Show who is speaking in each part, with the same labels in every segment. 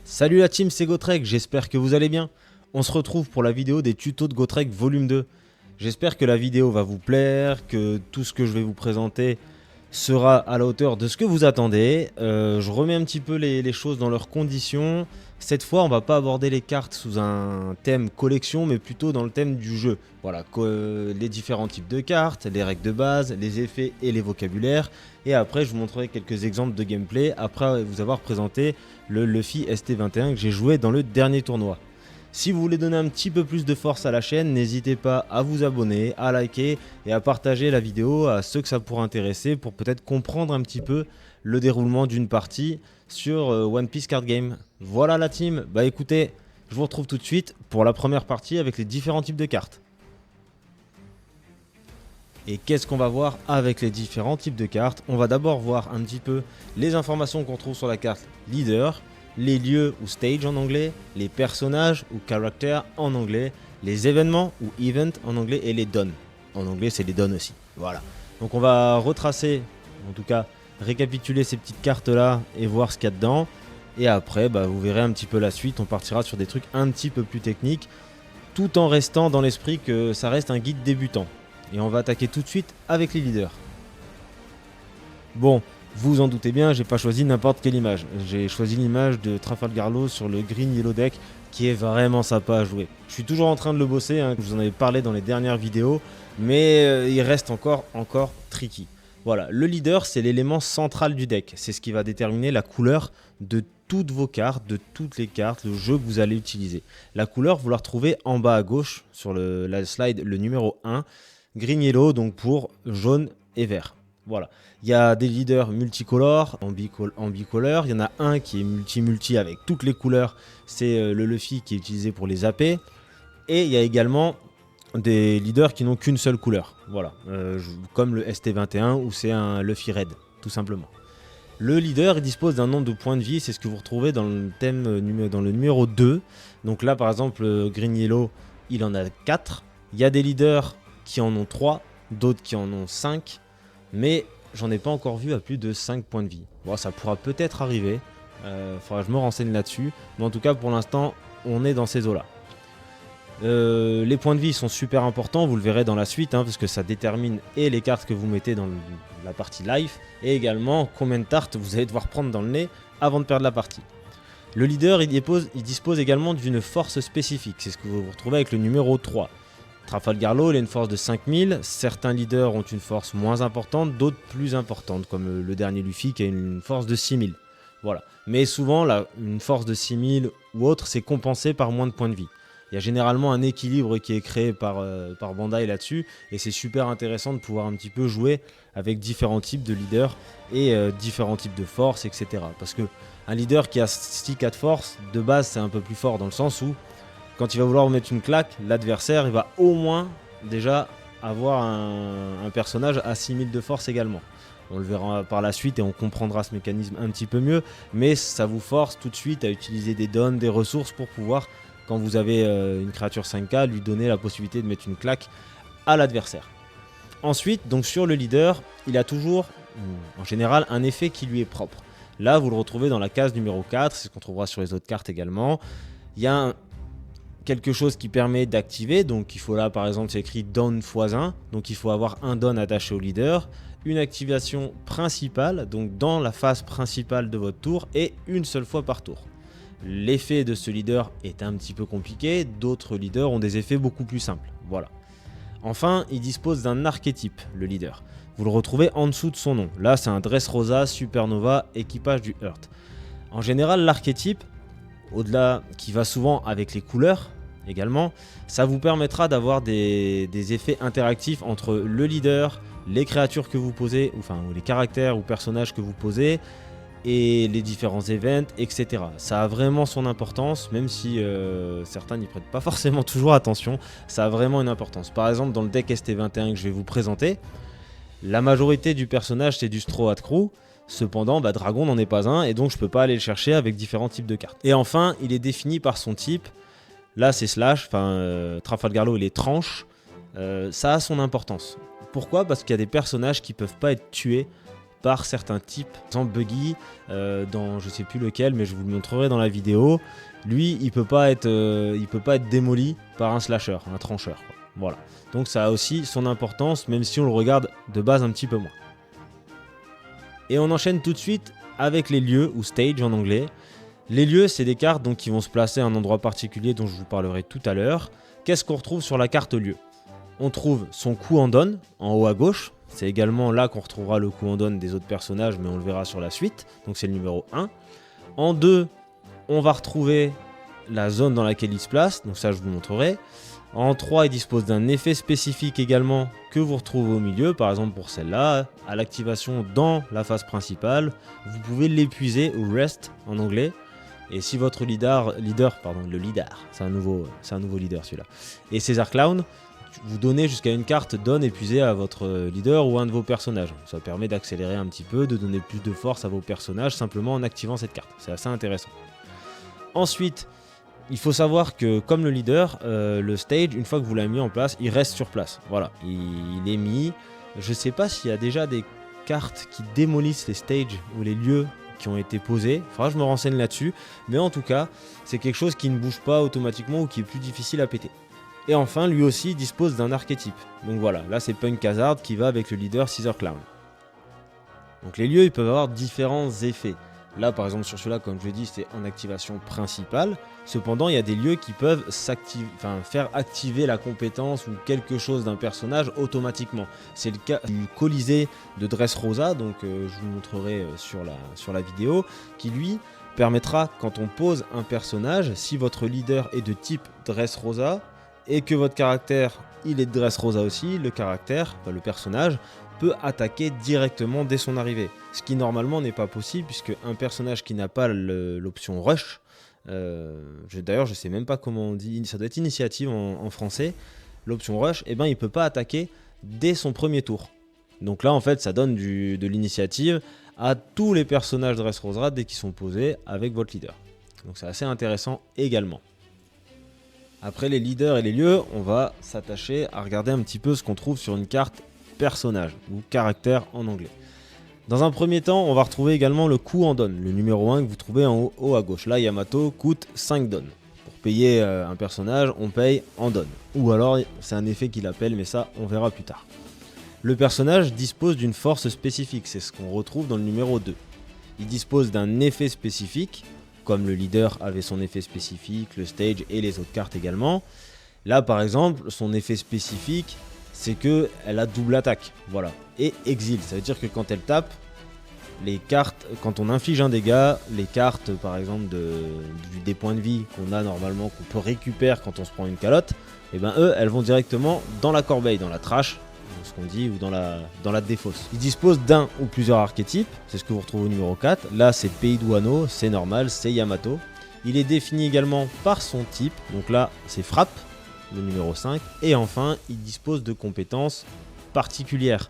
Speaker 1: Salut la team, c'est Gotrek, j'espère que vous allez bien. On se retrouve pour la vidéo des tutos de Gotrek volume 2. J'espère que la vidéo va vous plaire, que tout ce que je vais vous présenter sera à la hauteur de ce que vous attendez. Je remets un petit peu les choses dans leurs conditions. Cette fois, on va pas aborder les cartes sous un thème collection, mais plutôt dans le thème du jeu. Voilà, les différents types de cartes, les règles de base, les effets et les vocabulaires. Et après, je vous montrerai quelques exemples de gameplay après vous avoir présenté le Luffy ST21 que j'ai joué dans le dernier tournoi. Si vous voulez donner un petit peu plus de force à la chaîne, n'hésitez pas à vous abonner, à liker et à partager la vidéo à ceux que ça pourrait intéresser pour peut-être comprendre un petit peu le déroulement d'une partie sur One Piece Card Game. Voilà la team, bah écoutez, je vous retrouve tout de suite pour la première partie avec les différents types de cartes. Et qu'est-ce qu'on va voir avec les différents types de cartes? On va d'abord voir un petit peu les informations qu'on trouve sur la carte leader, les lieux ou stage en anglais, les personnages ou characters en anglais, les événements ou event en anglais et les dons. En anglais, c'est les dons aussi. Voilà. Donc on va retracer, en tout cas récapituler ces petites cartes là et voir ce qu'il y a dedans. Et après, vous verrez un petit peu la suite. On partira sur des trucs un petit peu plus techniques, tout en restant dans l'esprit que ça reste un guide débutant. Et on va attaquer tout de suite avec les leaders. Bon, vous en doutez bien, j'ai pas choisi n'importe quelle image. J'ai choisi l'image de Trafalgar Law sur le Green Yellow deck qui est vraiment sympa à jouer. Je suis toujours en train de le bosser, je vous en avais parlé dans les dernières vidéos, mais il reste encore tricky. Voilà, le leader c'est l'élément central du deck. C'est ce qui va déterminer la couleur de toutes vos cartes, de toutes les cartes, le jeu que vous allez utiliser. La couleur, vous la retrouvez en bas à gauche sur la slide, le numéro 1. Green Yellow, donc pour jaune et vert. Voilà. Il y a des leaders multicolores, ambicolores. Il y en a un qui est multi avec toutes les couleurs. C'est le Luffy qui est utilisé pour les AP. Et il y a également des leaders qui n'ont qu'une seule couleur. Voilà. Comme le ST21 où c'est un Luffy Red, tout simplement. Le leader il dispose d'un nombre de points de vie. C'est ce que vous retrouvez dans le thème dans le numéro 2. Donc là, par exemple, Green Yellow, il en a 4. Il y a des leaders qui en ont 3, d'autres qui en ont 5, mais j'en ai pas encore vu à plus de 5 points de vie. Bon, ça pourra peut-être arriver, faudra que je me renseigne là-dessus, mais en tout cas pour l'instant on est dans ces eaux-là. Les points de vie sont super importants, vous le verrez dans la suite, parce que ça détermine et les cartes que vous mettez dans la partie live, et également combien de tartes vous allez devoir prendre dans le nez avant de perdre la partie. Le leader il dispose également d'une force spécifique, c'est ce que vous retrouvez avec le numéro 3. Trafalgar Law, il a une force de 5000, certains leaders ont une force moins importante, d'autres plus importantes, comme le dernier Luffy qui a une force de 6000. Voilà. Mais souvent, une force de 6000 ou autre, c'est compensé par moins de points de vie. Il y a généralement un équilibre qui est créé par Bandai là-dessus, et c'est super intéressant de pouvoir un petit peu jouer avec différents types de leaders et différents types de forces, etc. Parce qu'un leader qui a 6-4 forces, de base, c'est un peu plus fort dans le sens où quand il va vouloir vous mettre une claque, l'adversaire il va au moins déjà avoir un personnage à 6000 de force également. On le verra par la suite et on comprendra ce mécanisme un petit peu mieux, mais ça vous force tout de suite à utiliser des dons, des ressources pour pouvoir, quand vous avez une créature 5K, lui donner la possibilité de mettre une claque à l'adversaire. Ensuite, donc sur le leader, il a toujours, en général, un effet qui lui est propre. Là, vous le retrouvez dans la case numéro 4, c'est ce qu'on trouvera sur les autres cartes également. Il y a quelque chose qui permet d'activer, donc il faut là par exemple c'est écrit don x1, donc il faut avoir un don attaché au leader, une activation principale, donc dans la phase principale de votre tour et une seule fois par tour. L'effet de ce leader est un petit peu compliqué, d'autres leaders ont des effets beaucoup plus simples, voilà. Enfin, il dispose d'un archétype, le leader. Vous le retrouvez en dessous de son nom, là c'est un Dressrosa Supernova équipage du Heart. En général l'archétype, au-delà qui va souvent avec les couleurs, également, ça vous permettra d'avoir des effets interactifs entre le leader, les créatures que vous posez, ou les caractères ou personnages que vous posez, et les différents events, etc. Ça a vraiment son importance, même si certains n'y prêtent pas forcément toujours attention, ça a vraiment une importance. Par exemple, dans le deck ST21 que je vais vous présenter, la majorité du personnage c'est du Straw Hat Crew. Cependant, Dragon n'en est pas un, et donc je peux pas aller le chercher avec différents types de cartes. Et enfin, il est défini par son type. Là, c'est Slash, Trafalgar Law, il est tranche. Ça a son importance. Pourquoi? Parce qu'il y a des personnages qui peuvent pas être tués par certains types. Par exemple Buggy, dans je sais plus lequel, mais je vous le montrerai dans la vidéo, lui il peut pas être démoli par un slasher, un trancheur, quoi. Voilà, donc ça a aussi son importance, même si on le regarde de base un petit peu moins. Et on enchaîne tout de suite avec les lieux, ou stage en anglais. Les lieux, c'est des cartes donc, qui vont se placer à un endroit particulier dont je vous parlerai tout à l'heure. Qu'est-ce qu'on retrouve sur la carte lieu? On trouve son coup en donne, en haut à gauche. C'est également là qu'on retrouvera le coup en donne des autres personnages, mais on le verra sur la suite. Donc c'est le numéro 1. En 2, on va retrouver la zone dans laquelle il se place. Donc ça, je vous montrerai. En 3, il dispose d'un effet spécifique également que vous retrouvez au milieu. Par exemple pour celle-là, à l'activation dans la phase principale, vous pouvez l'épuiser, ou rest en anglais. Et si votre leader, c'est un nouveau leader celui-là, et César Clown, vous donnez jusqu'à une carte donne épuisée à votre leader ou un de vos personnages. Ça permet d'accélérer un petit peu, de donner plus de force à vos personnages simplement en activant cette carte. C'est assez intéressant. Ensuite, il faut savoir que comme le leader, le stage, une fois que vous l'avez mis en place, il reste sur place. Voilà, il est mis. Je ne sais pas s'il y a déjà des cartes qui démolissent les stages ou les lieux qui ont été posés. Il faudra que je me renseigne là-dessus. Mais en tout cas, c'est quelque chose qui ne bouge pas automatiquement ou qui est plus difficile à péter. Et enfin, lui aussi dispose d'un archétype. Donc voilà, là c'est Punk Hazard qui va avec le leader César Clown. Donc les lieux, ils peuvent avoir différents effets. Là par exemple sur celui-là, comme je l'ai dit, c'est en activation principale. Cependant, il y a des lieux qui peuvent faire activer la compétence ou quelque chose d'un personnage automatiquement. C'est le cas du Colisée de Dressrosa, donc je vous montrerai sur la vidéo, qui lui permettra, quand on pose un personnage, si votre leader est de type Dressrosa et que votre caractère il est de Dressrosa aussi, le personnage peut attaquer directement dès son arrivée. Ce qui normalement n'est pas possible puisque un personnage qui n'a pas l'option rush, d'ailleurs je sais même pas comment on dit, ça doit être initiative en français, l'option rush, eh ben, il peut pas attaquer dès son premier tour. Donc là en fait ça donne de l'initiative à tous les personnages de Dressrosa dès qu'ils sont posés avec votre leader. Donc c'est assez intéressant également. Après les leaders et les lieux, on va s'attacher à regarder un petit peu ce qu'on trouve sur une carte personnage ou caractère en anglais. Dans un premier temps, on va retrouver également le coup en donne, le numéro 1 que vous trouvez en haut à gauche. Là, Yamato coûte 5 donnes. Pour payer un personnage, on paye en donne. Ou alors, c'est un effet qu'il appelle, mais ça, on verra plus tard. Le personnage dispose d'une force spécifique, c'est ce qu'on retrouve dans le numéro 2. Il dispose d'un effet spécifique, comme le leader avait son effet spécifique, le stage et les autres cartes également. Là, par exemple, son effet spécifique, c'est qu'elle a double attaque, voilà, et exil. Ça veut dire que quand elle tape, les cartes, quand on inflige un dégât, les cartes par exemple des points de vie qu'on a normalement, qu'on peut récupérer quand on se prend une calotte, et ben elles vont directement dans la corbeille, dans la trash, ce qu'on dit, ou dans la défausse. Il dispose d'un ou plusieurs archétypes, c'est ce que vous retrouvez au numéro 4. Là c'est Pays d'Uano, c'est normal, c'est Yamato. Il est défini également par son type, donc là c'est frappe, le numéro 5, et enfin il dispose de compétences particulières.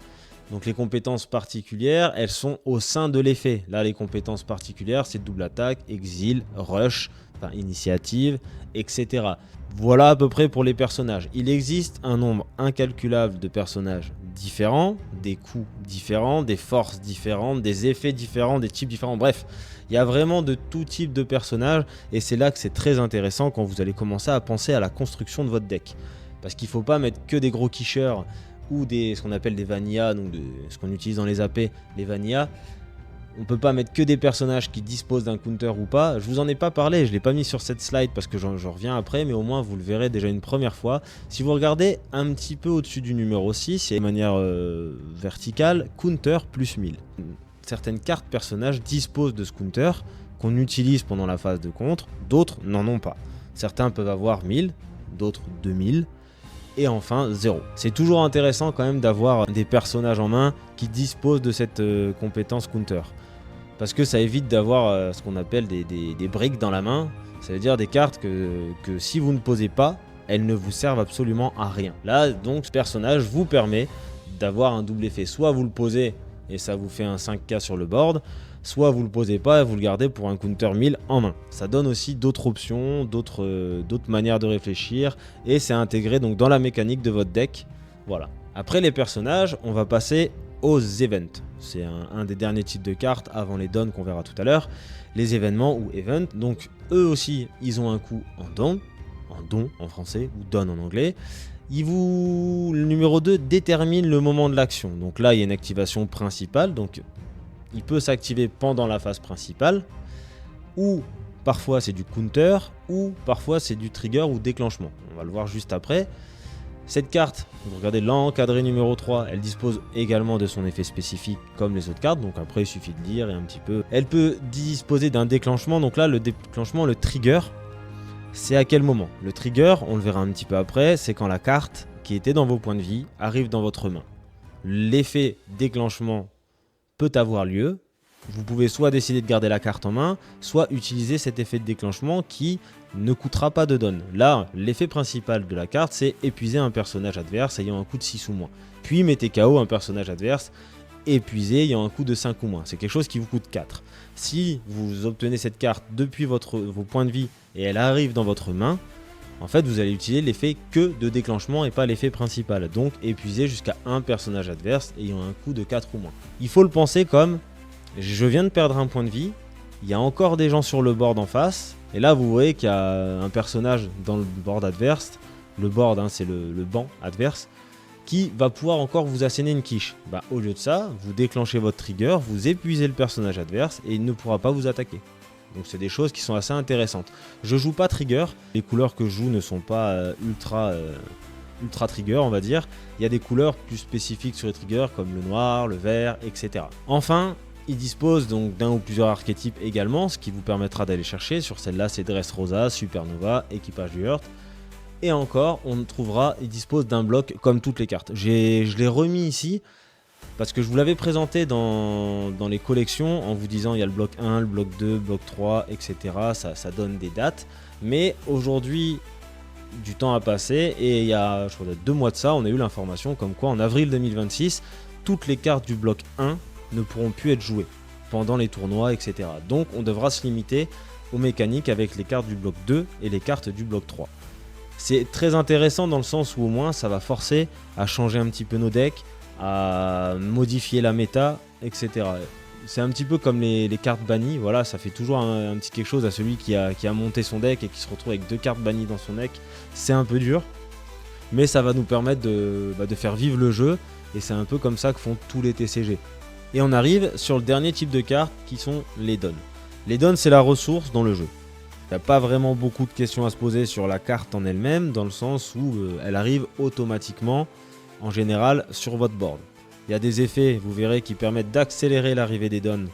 Speaker 1: Donc les compétences particulières, elles sont au sein de l'effet. Là les compétences particulières, c'est double attaque, exil, rush, initiative, etc. Voilà à peu près pour les personnages. Il existe un nombre incalculable de personnages différents, des coups différents, des forces différentes, des effets différents, des types différents, bref. Il y a vraiment de tout type de personnages et c'est là que c'est très intéressant quand vous allez commencer à penser à la construction de votre deck. Parce qu'il ne faut pas mettre que des gros quicheurs ou ce qu'on appelle des vanillas, donc ce qu'on utilise dans les AP, les vanillas. On ne peut pas mettre que des personnages qui disposent d'un counter ou pas. Je vous en ai pas parlé, je ne l'ai pas mis sur cette slide parce que j'en reviens après, mais au moins vous le verrez déjà une première fois. Si vous regardez un petit peu au-dessus du numéro 6, il y a de manière verticale, counter plus 1000. Certaines cartes personnages disposent de ce counter qu'on utilise pendant la phase de contre, d'autres n'en ont pas. Certains peuvent avoir 1000, d'autres 2000. Et enfin 0. C'est toujours intéressant quand même d'avoir des personnages en main qui disposent de cette compétence counter. Parce que ça évite d'avoir ce qu'on appelle des briques dans la main. Ça veut dire des cartes que si vous ne posez pas, elles ne vous servent absolument à rien. Là donc ce personnage vous permet d'avoir un double effet. Soit vous le posez et ça vous fait un 5k sur le board, soit vous le posez pas et vous le gardez pour un counter 1000 en main. Ça donne aussi d'autres options, d'autres manières de réfléchir et c'est intégré donc dans la mécanique de votre deck. Voilà. Après les personnages, on va passer aux events. C'est un des derniers types de cartes avant les dons qu'on verra tout à l'heure. Les événements ou events, donc eux aussi, ils ont un coût en don en français, ou don en anglais. Le numéro 2 détermine le moment de l'action. Donc là, il y a une activation principale, donc il peut s'activer pendant la phase principale, ou parfois c'est du counter, ou parfois c'est du trigger ou déclenchement. On va le voir juste après. Cette carte, vous regardez l'encadré numéro 3, elle dispose également de son effet spécifique comme les autres cartes, donc après il suffit de lire et un petit peu. Elle peut disposer d'un déclenchement, donc là le déclenchement, le trigger, c'est à quel moment? Le trigger, on le verra un petit peu après, c'est quand la carte qui était dans vos points de vie arrive dans votre main. L'effet déclenchement peut avoir lieu. Vous pouvez soit décider de garder la carte en main, soit utiliser cet effet de déclenchement qui ne coûtera pas de don. Là, l'effet principal de la carte, c'est épuiser un personnage adverse ayant un coût de 6 ou moins. Puis mettez KO un personnage adverse épuisé ayant un coût de 5 ou moins. C'est quelque chose qui vous coûte 4. Si vous obtenez cette carte depuis vos points de vie et elle arrive dans votre main, en fait, vous allez utiliser l'effet que de déclenchement et pas l'effet principal. Donc, épuiser jusqu'à un personnage adverse ayant un coût de 4 ou moins. Il faut le penser comme je viens de perdre un point de vie, il y a encore des gens sur le board en face, et là vous voyez qu'il y a un personnage dans le board adverse, le board c'est le banc adverse, qui va pouvoir encore vous asséner une quiche. Au lieu de ça, vous déclenchez votre trigger, vous épuisez le personnage adverse et il ne pourra pas vous attaquer. Donc c'est des choses qui sont assez intéressantes. Je joue pas trigger, les couleurs que je joue ne sont pas ultra trigger on va dire. Il y a des couleurs plus spécifiques sur les triggers comme le noir, le vert, etc. Enfin, il dispose donc d'un ou plusieurs archétypes également, ce qui vous permettra d'aller chercher. Sur celle-là, c'est Dressrosa, Supernova, Équipage du Hurt. Et encore, il dispose d'un bloc comme toutes les cartes. Je l'ai remis ici parce que je vous l'avais présenté dans les collections en vous disant il y a le bloc 1, le bloc 2, le bloc 3, etc. Ça donne des dates. Mais aujourd'hui, du temps a passé et il y a, je crois, 2 mois de ça, on a eu l'information comme quoi en avril 2026, toutes les cartes du bloc 1 ne pourront plus être jouées pendant les tournois, etc. Donc on devra se limiter aux mécaniques avec les cartes du bloc 2 et les cartes du bloc 3. C'est très intéressant dans le sens où au moins ça va forcer à changer un petit peu nos decks, à modifier la méta, etc. C'est un petit peu comme les cartes bannies, voilà, ça fait toujours un petit quelque chose à celui qui a monté son deck et qui se retrouve avec 2 cartes bannies dans son deck. C'est un peu dur, mais ça va nous permettre de faire vivre le jeu et c'est un peu comme ça que font tous les TCG. Et on arrive sur le dernier type de cartes qui sont les dons. Les dons, c'est la ressource dans le jeu. Il n'y a pas vraiment beaucoup de questions à se poser sur la carte en elle-même, dans le sens où elle arrive automatiquement, en général, sur votre board. Il y a des effets, vous verrez, qui permettent d'accélérer l'arrivée des dons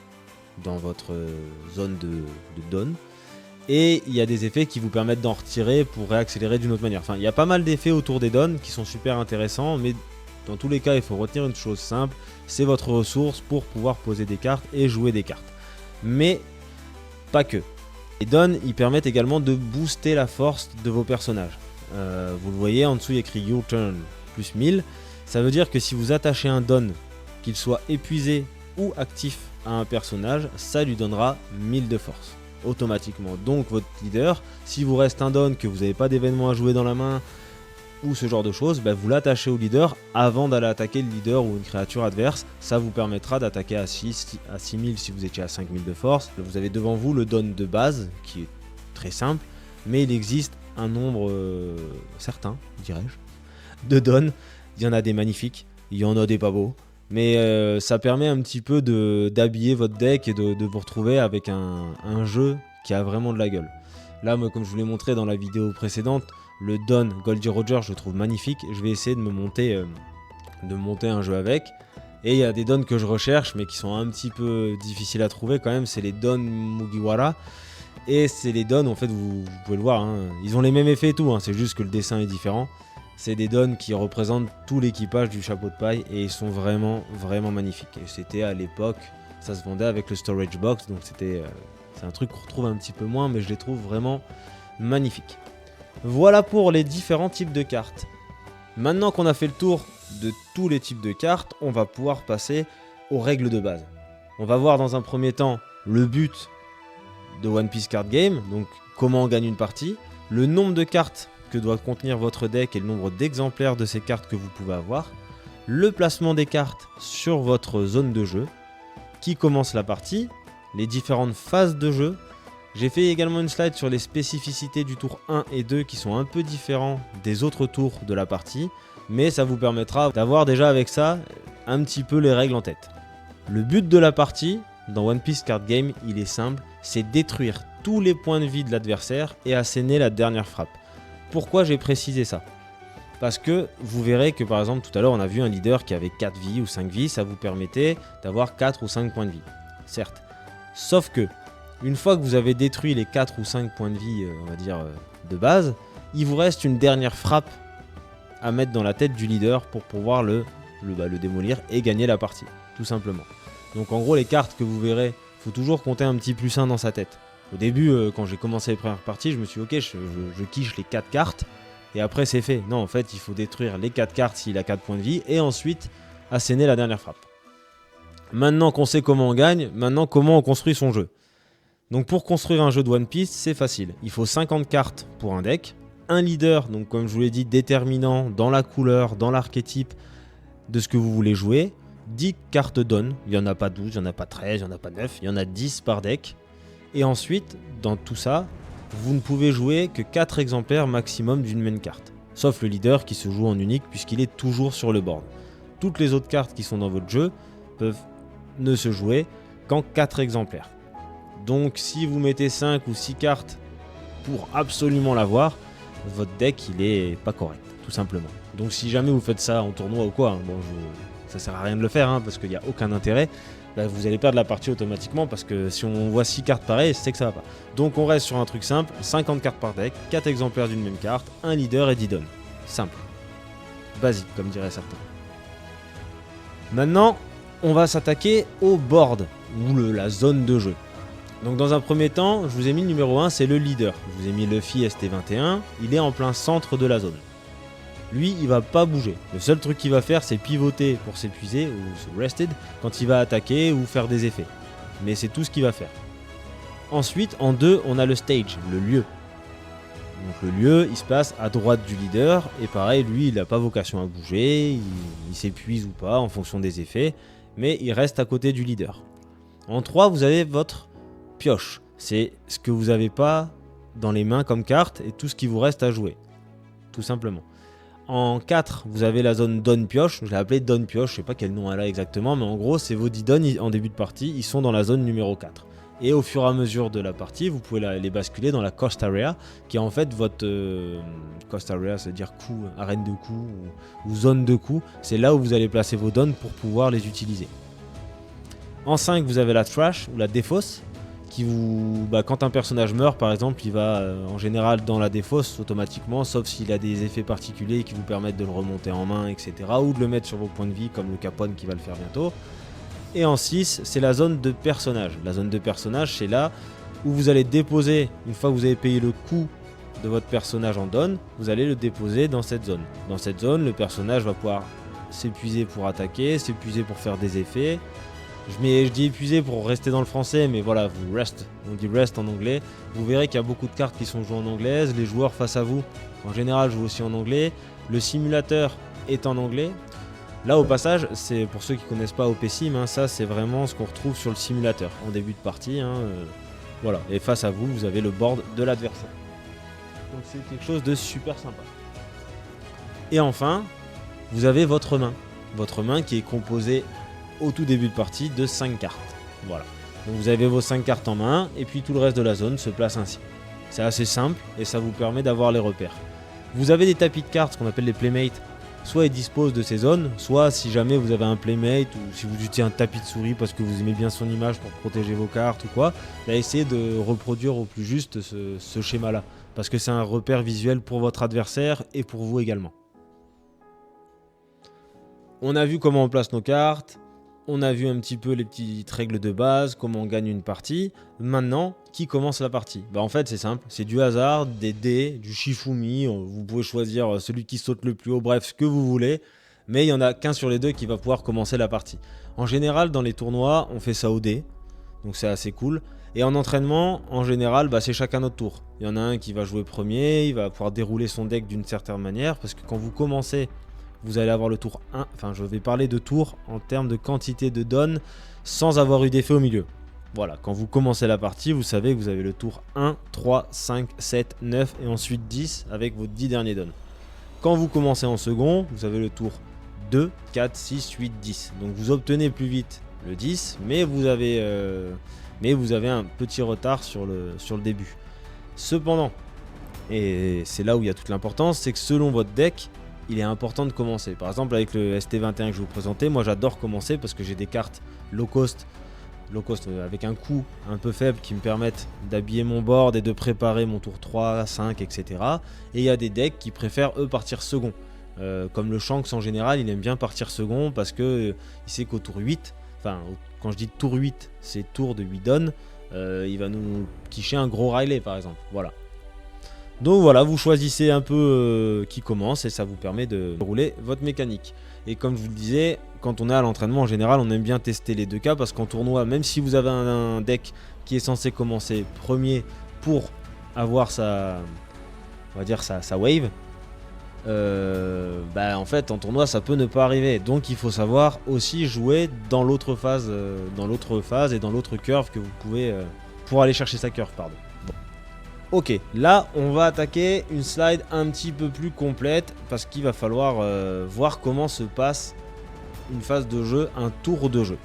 Speaker 1: dans votre zone de dons. Et il y a des effets qui vous permettent d'en retirer pour réaccélérer d'une autre manière. Enfin, il y a pas mal d'effets autour des dons qui sont super intéressants, mais dans tous les cas, il faut retenir une chose simple, c'est votre ressource pour pouvoir poser des cartes et jouer des cartes. Mais pas que. Les dons, ils permettent également de booster la force de vos personnages. Vous le voyez, en dessous il y a écrit Your Turn plus 1000. Ça veut dire que si vous attachez un don, qu'il soit épuisé ou actif à un personnage, ça lui donnera 1000 de force, automatiquement. Donc votre leader, si vous reste un don, que vous n'avez pas d'événement à jouer dans la main, ou ce genre de choses, vous l'attachez au leader avant d'aller attaquer le leader ou une créature adverse. Ça vous permettra d'attaquer à 6000 si vous étiez à 5000 de force. Vous avez devant vous le don de base, qui est très simple, mais il existe un nombre certain, dirais-je, de dons. Il y en a des magnifiques, il y en a des pas beaux, mais ça permet un petit peu d'habiller votre deck et de vous retrouver avec un jeu qui a vraiment de la gueule. Là, moi, comme je vous l'ai montré dans la vidéo précédente, le Don Goldie Roger, je le trouve magnifique. Je vais essayer de monter un jeu avec. Et il y a des dons que je recherche, mais qui sont un petit peu difficiles à trouver quand même. C'est les dons Mugiwara. Et c'est les dons, en fait, vous pouvez le voir, hein, ils ont les mêmes effets et tout, hein, c'est juste que le dessin est différent. C'est des dons qui représentent tout l'équipage du chapeau de paille et ils sont vraiment, vraiment magnifiques. Et c'était à l'époque, ça se vendait avec le storage box, donc c'est un truc qu'on retrouve un petit peu moins, mais je les trouve vraiment magnifiques. Voilà pour les différents types de cartes. Maintenant qu'on a fait le tour de tous les types de cartes, on va pouvoir passer aux règles de base. On va voir dans un premier temps le but de One Piece Card Game, donc comment on gagne une partie, le nombre de cartes que doit contenir votre deck et le nombre d'exemplaires de ces cartes que vous pouvez avoir, le placement des cartes sur votre zone de jeu, qui commence la partie, les différentes phases de jeu. J'ai fait également une slide sur les spécificités du tour 1 et 2 qui sont un peu différents des autres tours de la partie, mais ça vous permettra d'avoir déjà avec ça un petit peu les règles en tête. Le but de la partie dans One Piece Card Game, il est simple, c'est détruire tous les points de vie de l'adversaire et asséner la dernière frappe. Pourquoi j'ai précisé ça? Parce que vous verrez que par exemple tout à l'heure on a vu un leader qui avait 4 vies ou 5 vies, ça vous permettait d'avoir 4 ou 5 points de vie, certes. Sauf que, une fois que vous avez détruit les 4 ou 5 points de vie, on va dire, de base, il vous reste une dernière frappe à mettre dans la tête du leader pour pouvoir le démolir et gagner la partie, tout simplement. Donc en gros les cartes que vous verrez, il faut toujours compter un petit +1 dans sa tête. Au début, quand j'ai commencé les premières parties, je me suis dit ok, je quiche les 4 cartes, et après c'est fait. Non, en fait il faut détruire les 4 cartes s'il a 4 points de vie, et ensuite asséner la dernière frappe. Maintenant qu'on sait comment on gagne, maintenant comment on construit son jeu. Donc pour construire un jeu de One Piece, c'est facile. Il faut 50 cartes pour un deck, un leader, donc comme je vous l'ai dit, déterminant dans la couleur, dans l'archétype de ce que vous voulez jouer, 10 cartes donne, il n'y en a pas 12, il n'y en a pas 13, il n'y en a pas 9, il y en a 10 par deck. Et ensuite, dans tout ça, vous ne pouvez jouer que 4 exemplaires maximum d'une main carte. Sauf le leader qui se joue en unique puisqu'il est toujours sur le board. Toutes les autres cartes qui sont dans votre jeu peuvent ne se jouer qu'en 4 exemplaires. Donc si vous mettez 5 ou 6 cartes pour absolument l'avoir, votre deck il est pas correct, tout simplement. Donc si jamais vous faites ça en tournoi ou quoi, bon, ça sert à rien de le faire parce qu'il n'y a aucun intérêt, bah, vous allez perdre la partie automatiquement parce que si on voit 6 cartes pareilles, c'est que ça va pas. Donc on reste sur un truc simple, 50 cartes par deck, 4 exemplaires d'une même carte, un leader et 10 donnes. Simple. Basique comme diraient certains. Maintenant, on va s'attaquer au board, ou la zone de jeu. Donc dans un premier temps, je vous ai mis le numéro 1, c'est le leader. Je vous ai mis Luffy ST21, il est en plein centre de la zone. Lui, il va pas bouger. Le seul truc qu'il va faire, c'est pivoter pour s'épuiser, ou se rested, quand il va attaquer ou faire des effets. Mais c'est tout ce qu'il va faire. Ensuite, en 2, on a le stage, le lieu. Donc le lieu, il se place à droite du leader, et pareil, lui, il n'a pas vocation à bouger, il s'épuise ou pas en fonction des effets, mais il reste à côté du leader. En 3, vous avez votre pioche. C'est ce que vous n'avez pas dans les mains comme carte et tout ce qui vous reste à jouer. Tout simplement. En 4, vous avez la zone Don Pioche. Je l'ai appelée Don Pioche, je sais pas quel nom elle a exactement, mais en gros, c'est vos 10 dons en début de partie, ils sont dans la zone numéro 4. Et au fur et à mesure de la partie, vous pouvez les basculer dans la Coast Area, qui est en fait votre Coast Area, c'est-à-dire coup, arène de coups ou zone de coups. C'est là où vous allez placer vos dons pour pouvoir les utiliser. En 5, vous avez la Trash ou la Défausse, qui vous, quand un personnage meurt par exemple, il va en général dans la défausse automatiquement, sauf s'il a des effets particuliers qui vous permettent de le remonter en main, etc. ou de le mettre sur vos points de vie comme le Capone qui va le faire bientôt. Et en 6, c'est la zone de personnage. La zone de personnage, c'est là où vous allez déposer, une fois que vous avez payé le coût de votre personnage en don, vous allez le déposer dans cette zone. Dans cette zone, le personnage va pouvoir s'épuiser pour attaquer, s'épuiser pour faire des effets. Je dis épuisé pour rester dans le français, mais voilà, vous rest, on dit rest en anglais. Vous verrez qu'il y a beaucoup de cartes qui sont jouées en anglaise. Les joueurs face à vous, en général, jouent aussi en anglais. Le simulateur est en anglais. Là, au passage, c'est pour ceux qui ne connaissent pas OPSim, ça c'est vraiment ce qu'on retrouve sur le simulateur en début de partie. Voilà, et face à vous, vous avez le board de l'adversaire. Donc c'est quelque chose de super sympa. Et enfin, vous avez votre main. Votre main qui est composée au tout début de partie de 5 cartes. Voilà. Donc vous avez vos 5 cartes en main et puis tout le reste de la zone se place ainsi. C'est assez simple et ça vous permet d'avoir les repères. Vous avez des tapis de cartes, ce qu'on appelle les playmates. Soit ils disposent de ces zones, soit si jamais vous avez un playmate ou si vous utilisez un tapis de souris parce que vous aimez bien son image pour protéger vos cartes ou quoi, là essayez de reproduire au plus juste ce schéma-là. Parce que c'est un repère visuel pour votre adversaire et pour vous également. On a vu comment on place nos cartes. On a vu un petit peu les petites règles de base, comment on gagne une partie. Maintenant, qui commence la partie? En fait, c'est simple. C'est du hasard, des dés, du Shifumi. Vous pouvez choisir celui qui saute le plus haut, bref, ce que vous voulez. Mais il n'y en a qu'un sur les deux qui va pouvoir commencer la partie. En général, dans les tournois, on fait ça au dé. Donc c'est assez cool. Et en entraînement, en général, c'est chacun notre tour. Il y en a un qui va jouer premier, il va pouvoir dérouler son deck d'une certaine manière. Parce que quand vous commencez vous allez avoir le tour 1, enfin je vais parler de tour en termes de quantité de donnes sans avoir eu d'effet au milieu. Voilà, quand vous commencez la partie, vous savez que vous avez le tour 1, 3, 5, 7, 9 et ensuite 10 avec vos 10 derniers dons. Quand vous commencez en second, vous avez le tour 2, 4, 6, 8, 10. Donc vous obtenez plus vite le 10, mais vous avez un petit retard sur le début. Cependant, et c'est là où il y a toute l'importance, c'est que selon votre deck, il est important de commencer. Par exemple, avec le ST21 que je vous présentais, moi j'adore commencer parce que j'ai des cartes low cost avec un coût un peu faible qui me permettent d'habiller mon board et de préparer mon tour 3, 5, etc. Et il y a des decks qui préfèrent eux partir second. Comme le Shanks en général, il aime bien partir second parce que il sait qu'au tour 8, enfin quand je dis tour 8, c'est tour de 8 donnes, il va nous quicher un gros Riley par exemple. Voilà. Donc voilà, vous choisissez un peu qui commence et ça vous permet de rouler votre mécanique. Et comme je vous le disais, quand on est à l'entraînement en général, on aime bien tester les deux cas parce qu'en tournoi, même si vous avez un deck qui est censé commencer premier pour avoir sa wave, en fait en tournoi ça peut ne pas arriver. Donc il faut savoir aussi jouer dans l'autre phase, et dans l'autre curve que vous pouvez pour aller chercher sa curve, pardon. Ok, là on va attaquer une slide un petit peu plus complète parce qu'il va falloir voir comment se passe une phase de jeu, un tour de jeu.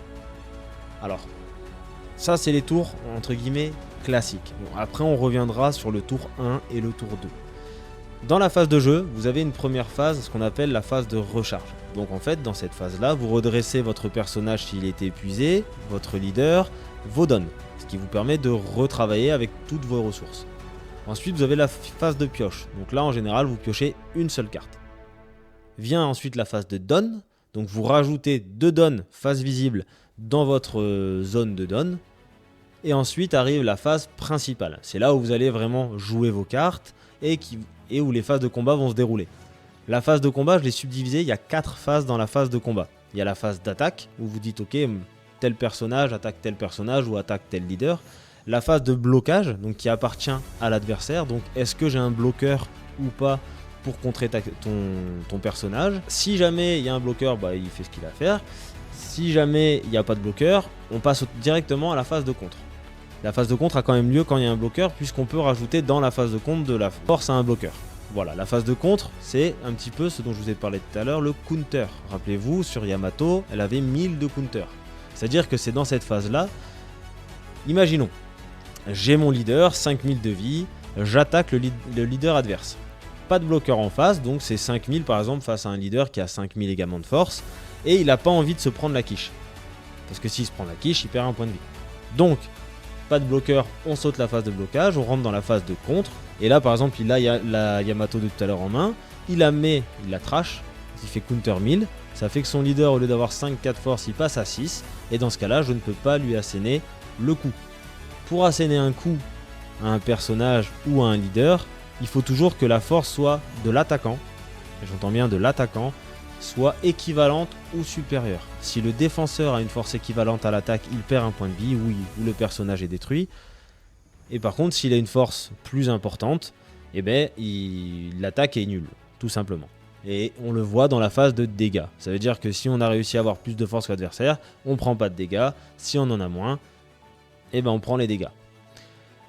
Speaker 1: Alors, ça c'est les tours entre guillemets classiques. Bon, après on reviendra sur le tour 1 et le tour 2. Dans la phase de jeu, vous avez une première phase, ce qu'on appelle la phase de recharge. Donc en fait, dans cette phase-là, vous redressez votre personnage s'il est épuisé, votre leader, vos dons, ce qui vous permet de retravailler avec toutes vos ressources. Ensuite, vous avez la phase de pioche. Donc là, en général, vous piochez une seule carte. Vient ensuite la phase de don. Donc vous rajoutez 2 dons face visible dans votre zone de don. Et ensuite arrive la phase principale. C'est là où vous allez vraiment jouer vos cartes et où les phases de combat vont se dérouler. La phase de combat, je l'ai subdivisée. Il y a 4 phases dans la phase de combat. Il y a la phase d'attaque où vous dites ok, tel personnage attaque tel personnage ou attaque tel leader. La phase de blocage, donc qui appartient à l'adversaire. Donc est-ce que j'ai un bloqueur ou pas pour contrer ton personnage. Si jamais il y a un bloqueur, il fait ce qu'il a à faire. Si jamais il n'y a pas de bloqueur, on passe directement à la phase de contre. La phase de contre a quand même lieu quand il y a un bloqueur, puisqu'on peut rajouter dans la phase de contre de la force à un bloqueur. Voilà, la phase de contre, c'est un petit peu ce dont je vous ai parlé tout à l'heure, le counter. Rappelez-vous, sur Yamato, elle avait 1000 de counter. C'est-à-dire que c'est dans cette phase-là, imaginons, j'ai mon leader, 5000 de vie, j'attaque le leader adverse. Pas de bloqueur en face, donc c'est 5000 par exemple face à un leader qui a 5000 également de force, et il n'a pas envie de se prendre la quiche. Parce que s'il se prend la quiche, il perd un point de vie. Donc, pas de bloqueur, on saute la phase de blocage, on rentre dans la phase de contre, et là par exemple il a la Yamato de tout à l'heure en main, il la trash, il fait counter 1000, ça fait que son leader au lieu d'avoir 5-4 force, il passe à 6, et dans ce cas là je ne peux pas lui asséner le coup. Pour asséner un coup à un personnage ou à un leader, il faut toujours que la force soit de l'attaquant, et j'entends bien de l'attaquant, soit équivalente ou supérieure. Si le défenseur a une force équivalente à l'attaque, il perd un point de vie, ou le personnage est détruit. Et par contre, s'il a une force plus importante, l'attaque est nulle, tout simplement. Et on le voit dans la phase de dégâts. Ça veut dire que si on a réussi à avoir plus de force que l'adversaire, on prend pas de dégâts. Si on en a moins, on prend les dégâts.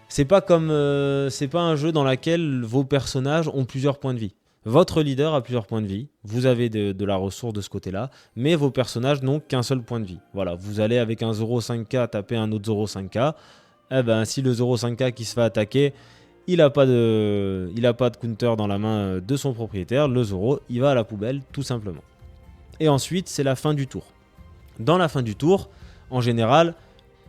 Speaker 1: C'est pas un jeu dans lequel vos personnages ont plusieurs points de vie. Votre leader a plusieurs points de vie, vous avez de la ressource de ce côté-là, mais vos personnages n'ont qu'un seul point de vie. Voilà, vous allez avec un 0,5k taper un autre 0,5k, si le 0,5k qui se fait attaquer, il n'a pas de counter dans la main de son propriétaire, le 0, il va à la poubelle, tout simplement. Et ensuite, c'est la fin du tour. Dans la fin du tour, en général,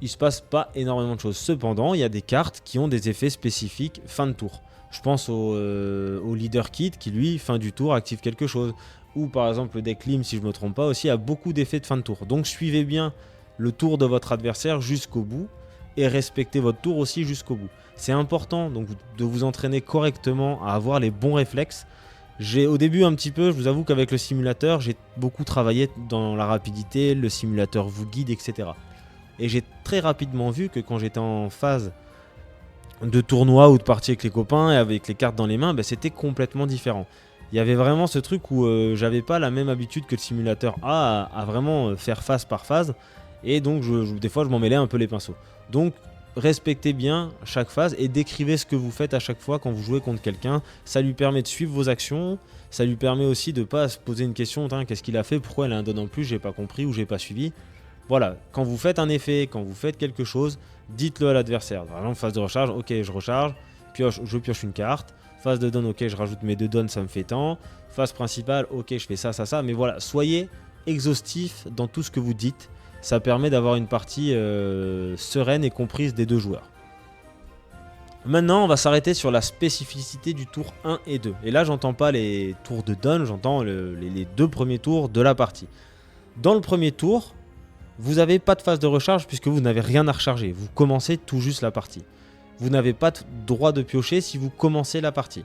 Speaker 1: il ne se passe pas énormément de choses. Cependant, il y a des cartes qui ont des effets spécifiques fin de tour. Je pense au Leader Kit qui, lui, fin du tour, active quelque chose. Ou par exemple le deck Lim, si je ne me trompe pas, aussi a beaucoup d'effets de fin de tour. Donc suivez bien le tour de votre adversaire jusqu'au bout et respectez votre tour aussi jusqu'au bout. C'est important donc de vous entraîner correctement à avoir les bons réflexes. Au début un petit peu, je vous avoue qu'avec le simulateur, j'ai beaucoup travaillé dans la rapidité, le simulateur vous guide, etc. Et j'ai très rapidement vu que quand j'étais en phase de tournoi ou de partie avec les copains et avec les cartes dans les mains, c'était complètement différent. il y avait vraiment ce truc où j'avais pas la même habitude que le simulateur A à vraiment faire phase par phase. Et donc des fois je m'en mêlais un peu les pinceaux. Donc respectez bien chaque phase et décrivez ce que vous faites à chaque fois quand vous jouez contre quelqu'un. Ça lui permet de suivre vos actions. Ça lui permet aussi de ne pas se poser une question, qu'est-ce qu'il a fait, pourquoi il a un don en plus, j'ai pas compris ou j'ai pas suivi. Voilà, quand vous faites un effet, quand vous faites quelque chose, dites-le à l'adversaire. Par exemple, phase de recharge, ok, je recharge, je pioche une carte. Phase de don, ok, je rajoute mes 2 dons, ça me fait tant. Phase principale, ok, je fais ça, ça, ça. Mais voilà, soyez exhaustif dans tout ce que vous dites. Ça permet d'avoir une partie sereine et comprise des deux joueurs. Maintenant, on va s'arrêter sur la spécificité du tour 1 et 2. Et là, j'entends pas les tours de don, j'entends les 2 premiers tours de la partie. Dans le premier tour, vous n'avez pas de phase de recharge puisque vous n'avez rien à recharger. Vous commencez tout juste la partie. Vous n'avez pas de droit de piocher si vous commencez la partie.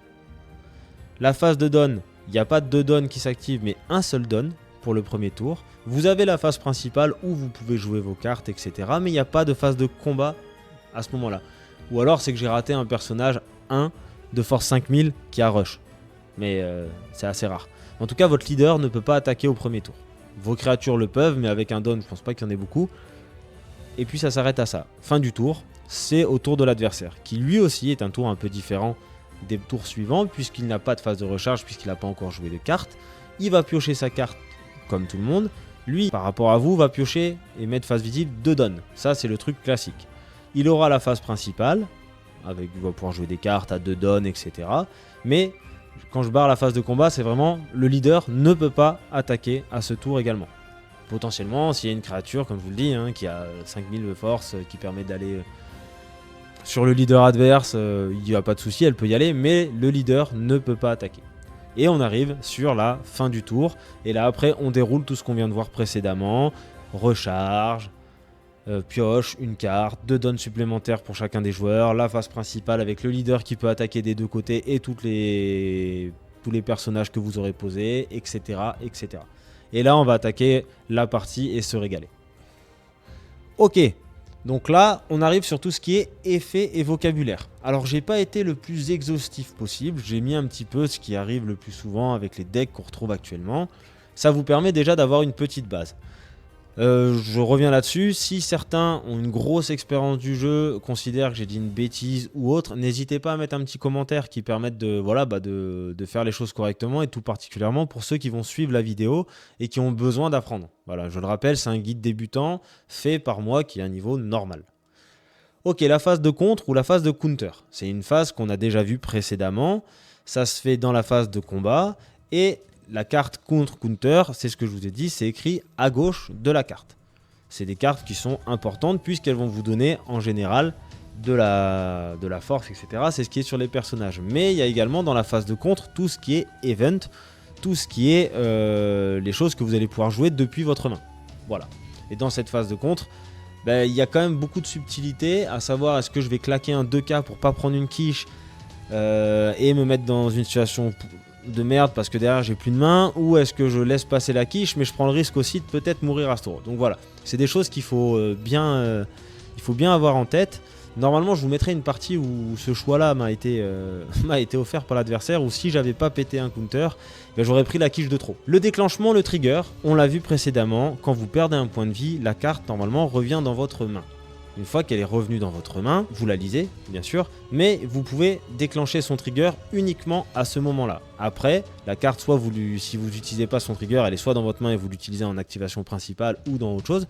Speaker 1: La phase de don, il n'y a pas de 2 dons qui s'activent, mais un seul don pour le premier tour. Vous avez la phase principale où vous pouvez jouer vos cartes, etc. Mais il n'y a pas de phase de combat à ce moment-là. Ou alors c'est que j'ai raté un personnage 1 de force 5000 qui a rush. Mais c'est assez rare. En tout cas, votre leader ne peut pas attaquer au premier tour. Vos créatures le peuvent, mais avec un don, je pense pas qu'il y en ait beaucoup. Et puis ça s'arrête à ça. Fin du tour, c'est au tour de l'adversaire, qui lui aussi est un tour un peu différent des tours suivants, puisqu'il n'a pas de phase de recharge, puisqu'il n'a pas encore joué de carte. Il va piocher sa carte comme tout le monde. Lui, par rapport à vous, va piocher et mettre phase visible 2 dons. Ça, c'est le truc classique. Il aura la phase principale, il va pouvoir jouer des cartes à 2 dons, etc. Mais quand je barre la phase de combat, c'est vraiment le leader ne peut pas attaquer à ce tour également. Potentiellement, s'il y a une créature, comme je vous le dis, qui a 5000 de force, qui permet d'aller sur le leader adverse, il n'y a pas de souci, elle peut y aller, mais le leader ne peut pas attaquer. Et on arrive sur la fin du tour, et là après on déroule tout ce qu'on vient de voir précédemment, recharge, pioche, une carte, 2 dons supplémentaires pour chacun des joueurs, la phase principale avec le leader qui peut attaquer des 2 côtés et tous les personnages que vous aurez posés, etc., etc. Et là, on va attaquer la partie et se régaler. Ok, donc là, on arrive sur tout ce qui est effet et vocabulaire. Alors, j'ai pas été le plus exhaustif possible, j'ai mis un petit peu ce qui arrive le plus souvent avec les decks qu'on retrouve actuellement. Ça vous permet déjà d'avoir une petite base. Je reviens là-dessus, si certains ont une grosse expérience du jeu, considèrent que j'ai dit une bêtise ou autre, n'hésitez pas à mettre un petit commentaire qui permette de faire les choses correctement, et tout particulièrement pour ceux qui vont suivre la vidéo et qui ont besoin d'apprendre. Voilà, je le rappelle, c'est un guide débutant fait par moi qui est à un niveau normal. Ok, la phase de contre ou la phase de counter, c'est une phase qu'on a déjà vue précédemment, ça se fait dans la phase de combat, et la carte contre-counter, c'est ce que je vous ai dit, c'est écrit à gauche de la carte. C'est des cartes qui sont importantes puisqu'elles vont vous donner en général de la force, etc. C'est ce qui est sur les personnages. Mais il y a également dans la phase de contre tout ce qui est event, tout ce qui est les choses que vous allez pouvoir jouer depuis votre main. Voilà. Et dans cette phase de contre, il y a quand même beaucoup de subtilité, à savoir est-ce que je vais claquer un 2K pour pas prendre une quiche et me mettre dans une situation de merde parce que derrière j'ai plus de main, ou est-ce que je laisse passer la quiche mais je prends le risque aussi de peut-être mourir à ce tour. Donc voilà, c'est des choses qu'il faut bien avoir en tête. Normalement je vous mettrai une partie où ce choix là m'a été offert par l'adversaire, ou si j'avais pas pété un counter, j'aurais pris la quiche de trop. Le déclenchement, le trigger, on l'a vu précédemment, quand vous perdez un point de vie, la carte normalement revient dans votre main. Une fois qu'elle est revenue dans votre main, vous la lisez, bien sûr, mais vous pouvez déclencher son trigger uniquement à ce moment-là. Après, la carte, si vous n'utilisez pas son trigger, elle est soit dans votre main et vous l'utilisez en activation principale ou dans autre chose,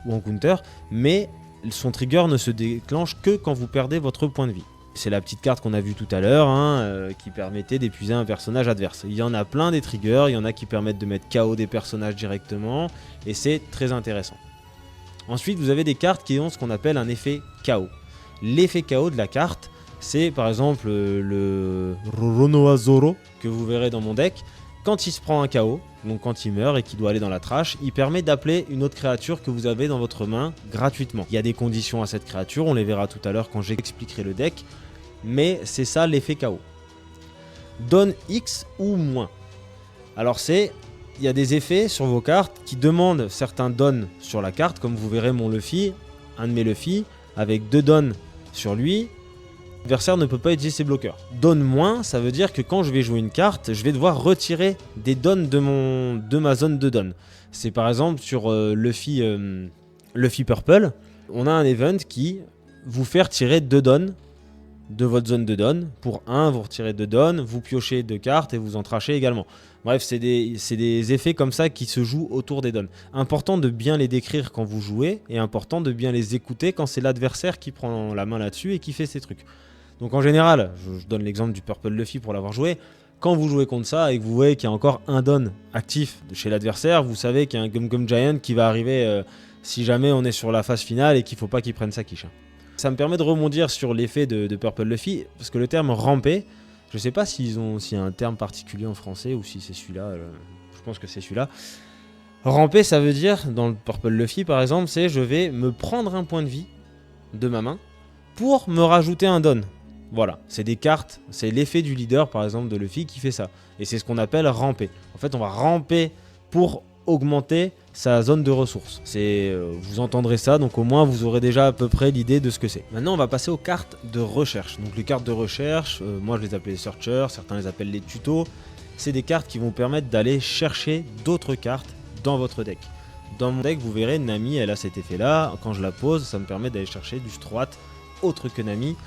Speaker 1: ou en counter, mais son trigger ne se déclenche que quand vous perdez votre point de vie. C'est la petite carte qu'on a vue tout à l'heure, qui permettait d'épuiser un personnage adverse. Il y en a plein des triggers, il y en a qui permettent de mettre KO des personnages directement, et c'est très intéressant. Ensuite, vous avez des cartes qui ont ce qu'on appelle un effet KO. L'effet KO de la carte, c'est par exemple le Roronoa Zoro que vous verrez dans mon deck. Quand il se prend un KO, donc quand il meurt et qu'il doit aller dans la trash, il permet d'appeler une autre créature que vous avez dans votre main gratuitement. Il y a des conditions à cette créature, on les verra tout à l'heure quand j'expliquerai le deck, mais c'est ça l'effet KO. Donne X ou moins. Alors il y a des effets sur vos cartes qui demandent certains dons sur la carte, comme vous verrez mon Luffy, un de mes Luffy, avec 2 dons sur lui, L'adversaire ne peut pas utiliser ses bloqueurs. Donne moins, ça veut dire que quand je vais jouer une carte, je vais devoir retirer des dons de ma zone de don. C'est par exemple sur Luffy Purple, on a un event qui vous fait retirer 2 dons de votre zone de don. Pour 1, vous retirez 2 dons, vous piochez 2 cartes et vous en trachez également. Bref, c'est des effets comme ça qui se jouent autour des dons. Important de bien les décrire quand vous jouez et important de bien les écouter quand c'est l'adversaire qui prend la main là-dessus et qui fait ces trucs. Donc en général, je donne l'exemple du Purple Luffy pour l'avoir joué, quand vous jouez contre ça et que vous voyez qu'il y a encore un don actif chez l'adversaire, vous savez qu'il y a un Gum Gum Giant qui va arriver si jamais on est sur la phase finale et qu'il ne faut pas qu'il prenne sa quiche. Ça me permet de rebondir sur l'effet de Purple Luffy, parce que le terme ramper, je ne sais pas s'il y a un terme particulier en français ou si c'est celui-là, je pense que c'est celui-là. Ramper, ça veut dire, dans le Purple Luffy par exemple, c'est je vais me prendre un point de vie de ma main pour me rajouter un don. Voilà, c'est des cartes, c'est l'effet du leader par exemple de Luffy qui fait ça. Et c'est ce qu'on appelle ramper. En fait, on va ramper pour augmenter sa zone de ressources. Vous entendrez ça, donc au moins vous aurez déjà à peu près l'idée de ce que c'est. Maintenant, on va passer aux cartes de recherche. Donc les cartes de recherche, moi je les appelle les searchers, certains les appellent les tutos. C'est des cartes qui vont permettre d'aller chercher d'autres cartes dans votre deck. Dans mon deck, vous verrez, Nami, elle a cet effet-là. Quand je la pose, ça me permet d'aller chercher du Stroat autre que Nami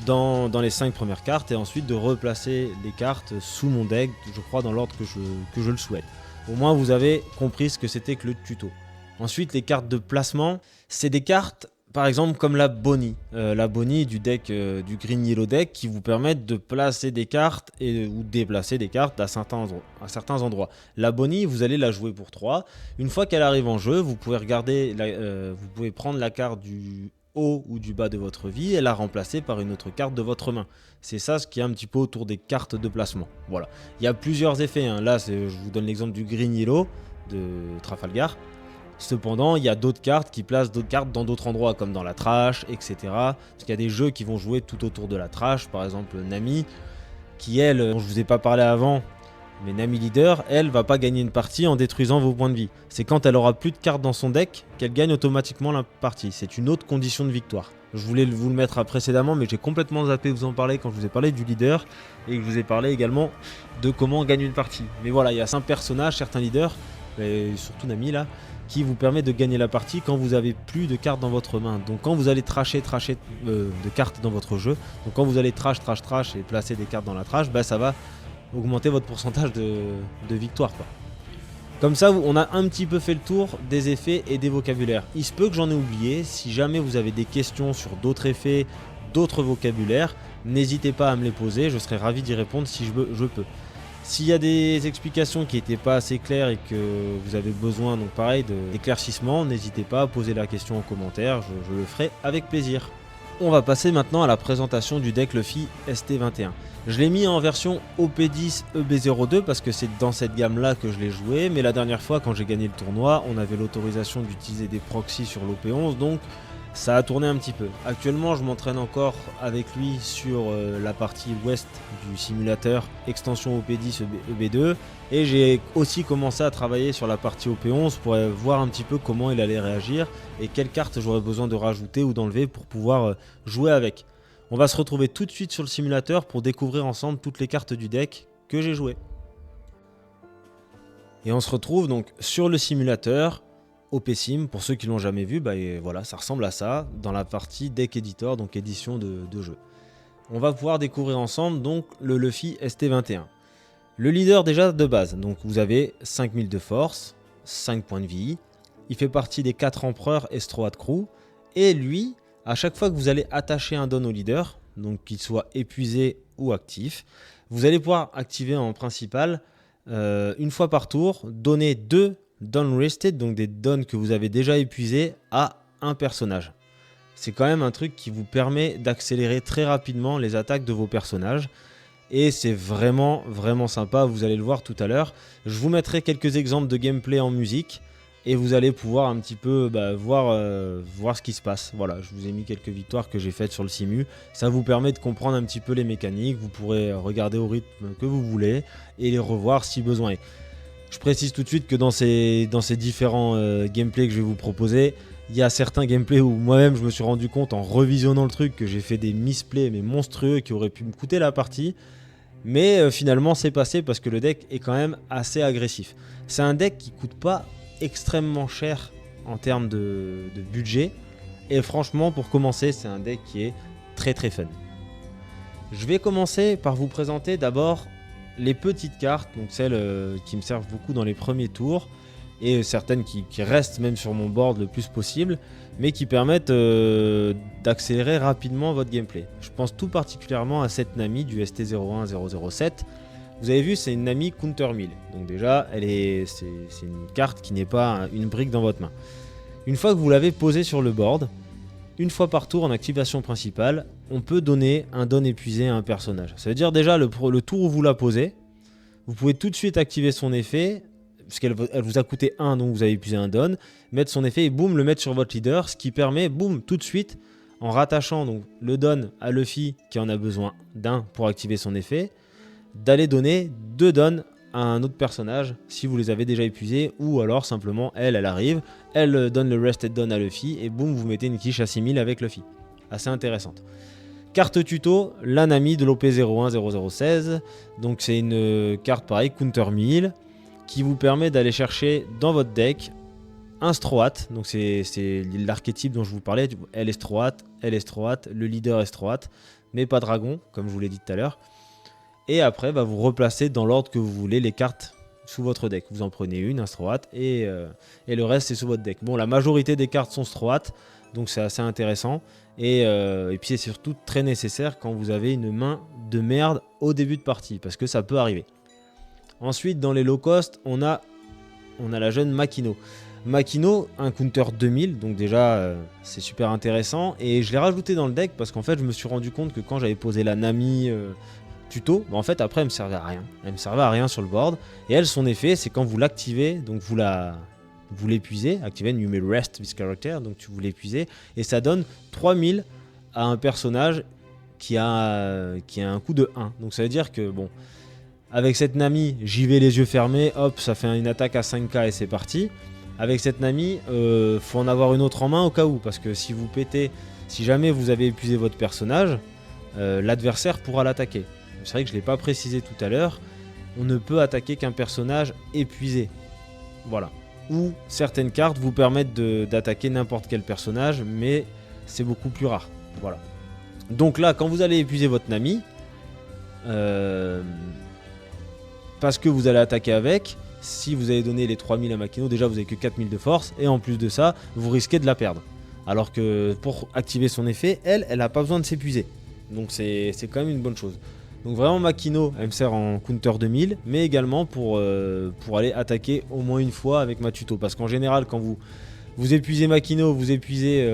Speaker 1: dans les 5 premières cartes et ensuite de replacer les cartes sous mon deck, je crois dans l'ordre que je le souhaite. Au moins vous avez compris ce que c'était que le tuto. Ensuite les cartes de placement, c'est des cartes par exemple comme la Bonnie. La Bonnie du deck du Green Yellow deck qui vous permettent de placer des cartes ou déplacer des cartes à certains endroits. La Bonnie, vous allez la jouer pour 3. Une fois qu'elle arrive en jeu, vous pouvez vous pouvez prendre la carte du haut ou du bas de votre vie et la remplacer par une autre carte de votre main. C'est ça ce qui est un petit peu autour des cartes de placement. Voilà. Il y a plusieurs effets. Là, je vous donne l'exemple du Green Yellow de Trafalgar. Cependant, il y a d'autres cartes qui placent d'autres cartes dans d'autres endroits, comme dans la trash, etc. Parce qu'il y a des jeux qui vont jouer tout autour de la trash. Par exemple, Nami, qui elle, dont je vous ai pas parlé avant, mais Nami Leader, elle va pas gagner une partie en détruisant vos points de vie. C'est quand elle aura plus de cartes dans son deck qu'elle gagne automatiquement la partie. C'est une autre condition de victoire. Je voulais vous le mettre précédemment, mais j'ai complètement zappé vous en parler quand je vous ai parlé du leader et que je vous ai parlé également de comment gagner une partie. Mais voilà, il y a certains personnages, certains leaders, et surtout Nami là, qui vous permet de gagner la partie quand vous avez plus de cartes dans votre main. Donc quand vous allez trasher de cartes dans votre jeu, donc quand vous allez trash et placer des cartes dans la trash, ça va augmenter votre pourcentage de victoire, quoi. Comme ça, on a un petit peu fait le tour des effets et des vocabulaires. Il se peut que j'en ai oublié. Si jamais vous avez des questions sur d'autres effets, d'autres vocabulaires, n'hésitez pas à me les poser. Je serai ravi d'y répondre si je peux. S'il y a des explications qui n'étaient pas assez claires et que vous avez besoin, donc pareil, d'éclaircissement, n'hésitez pas à poser la question en commentaire. Je le ferai avec plaisir. On va passer maintenant à la présentation du deck Luffy ST21. Je l'ai mis en version OP10 EB02 parce que c'est dans cette gamme là que je l'ai joué, mais la dernière fois quand j'ai gagné le tournoi, on avait l'autorisation d'utiliser des proxys sur l'OP11, donc ça a tourné un petit peu. Actuellement je m'entraîne encore avec lui sur la partie ouest du simulateur extension OP10 EB2 et j'ai aussi commencé à travailler sur la partie OP11 pour voir un petit peu comment il allait réagir et quelles cartes j'aurais besoin de rajouter ou d'enlever pour pouvoir jouer avec. On va se retrouver tout de suite sur le simulateur pour découvrir ensemble toutes les cartes du deck que j'ai jouées. Et on se retrouve donc sur le simulateur OP-Sim, pour ceux qui l'ont jamais vu, et voilà, ça ressemble à ça dans la partie Deck Editor, donc édition de jeu. On va pouvoir découvrir ensemble donc le Luffy ST21. Le leader déjà de base, donc vous avez 5000 de force, 5 points de vie, il fait partie des 4 empereurs Estroat Crew, et lui, à chaque fois que vous allez attacher un don au leader, donc qu'il soit épuisé ou actif, vous allez pouvoir activer en principal, une fois par tour, donner 2 dons rested, donc des dons que vous avez déjà épuisés, à un personnage. C'est quand même un truc qui vous permet d'accélérer très rapidement les attaques de vos personnages. Et c'est vraiment sympa, vous allez le voir tout à l'heure. Je vous mettrai quelques exemples de gameplay en musique. Et vous allez pouvoir un petit peu voir ce qui se passe. Voilà, je vous ai mis quelques victoires que j'ai faites sur le simu. Ça vous permet de comprendre un petit peu les mécaniques. Vous pourrez regarder au rythme que vous voulez et les revoir si besoin est. Je précise tout de suite que dans ces différents gameplays que je vais vous proposer, Il y a certains gameplays où moi-même je me suis rendu compte en revisionnant le truc que j'ai fait des misplays mais monstrueux qui auraient pu me coûter la partie. Mais finalement c'est passé parce que le deck est quand même assez agressif. C'est un deck qui coûte pas extrêmement cher en termes de budget. Et franchement pour commencer c'est un deck qui est très très fun. Je vais commencer par vous présenter d'abord les petites cartes, donc celles qui me servent beaucoup dans les premiers tours, et certaines qui restent même sur mon board le plus possible, mais qui permettent d'accélérer rapidement votre gameplay. Je pense tout particulièrement à cette Nami du ST01007. Vous avez vu, c'est une Nami Counter 1000, donc déjà c'est une carte qui n'est pas une brique dans votre main. Une fois que vous l'avez posée sur le board, une fois par tour en activation principale, on peut donner un don épuisé à un personnage. Ça veut dire déjà le tour où vous la posez, vous pouvez tout de suite activer son effet, puisqu'elle vous a coûté 1, donc vous avez épuisé un don, mettre son effet et boum, le mettre sur votre leader, ce qui permet, boum, tout de suite, en rattachant donc, le don à Luffy qui en a besoin d'un pour activer son effet, d'aller donner 2 dons à un autre personnage si vous les avez déjà épuisés, ou alors simplement elle arrive, elle donne le rested don à Luffy et boum, vous mettez une quiche à 6000 avec Luffy. Assez intéressante. Carte tuto, la Nami de l'OP01016, donc c'est une carte pareil, Counter 1000, qui vous permet d'aller chercher dans votre deck un Stroat, donc c'est l'archétype dont je vous parlais, elle est Stroat, le leader est Stroat, mais pas dragon, comme je vous l'ai dit tout à l'heure. Et après, vous replacez dans l'ordre que vous voulez les cartes sous votre deck. Vous en prenez une, un Stroat, et le reste c'est sous votre deck. Bon, la majorité des cartes sont Stroat, donc c'est assez intéressant. Et puis c'est surtout très nécessaire quand vous avez une main de merde au début de partie, parce que ça peut arriver. Ensuite, dans les low cost, on a la jeune Makino. Makino, un counter 2000, donc déjà c'est super intéressant. Et je l'ai rajouté dans le deck parce qu'en fait je me suis rendu compte que quand j'avais posé la Nami tuto, en fait après elle me servait à rien. Elle me servait à rien sur le board. Et elle, son effet, c'est quand vous l'activez, donc vous l'épuisez, activez You may rest this character, donc vous l'épuisez, et ça donne 3000 à un personnage qui a un coût de 1. Donc ça veut dire que bon, avec cette Nami, j'y vais les yeux fermés, hop, ça fait une attaque à 5k et c'est parti. Avec cette Nami, faut en avoir une autre en main au cas où, parce que si vous pétez, si jamais vous avez épuisé votre personnage, l'adversaire pourra l'attaquer. C'est vrai que je ne l'ai pas précisé tout à l'heure, on ne peut attaquer qu'un personnage épuisé. Voilà. Ou certaines cartes vous permettent d'attaquer n'importe quel personnage, mais c'est beaucoup plus rare. Voilà. Donc là, quand vous allez épuiser votre Nami, parce que vous allez attaquer avec, si vous avez donné les 3000 à Makino, déjà vous n'avez que 4000 de force, et en plus de ça, vous risquez de la perdre. Alors que pour activer son effet, elle n'a pas besoin de s'épuiser. Donc c'est quand même une bonne chose. Donc vraiment Makino, elle me sert en counter 2000, mais également pour aller attaquer au moins une fois avec ma tuto. Parce qu'en général, quand vous épuisez Makino, vous épuisez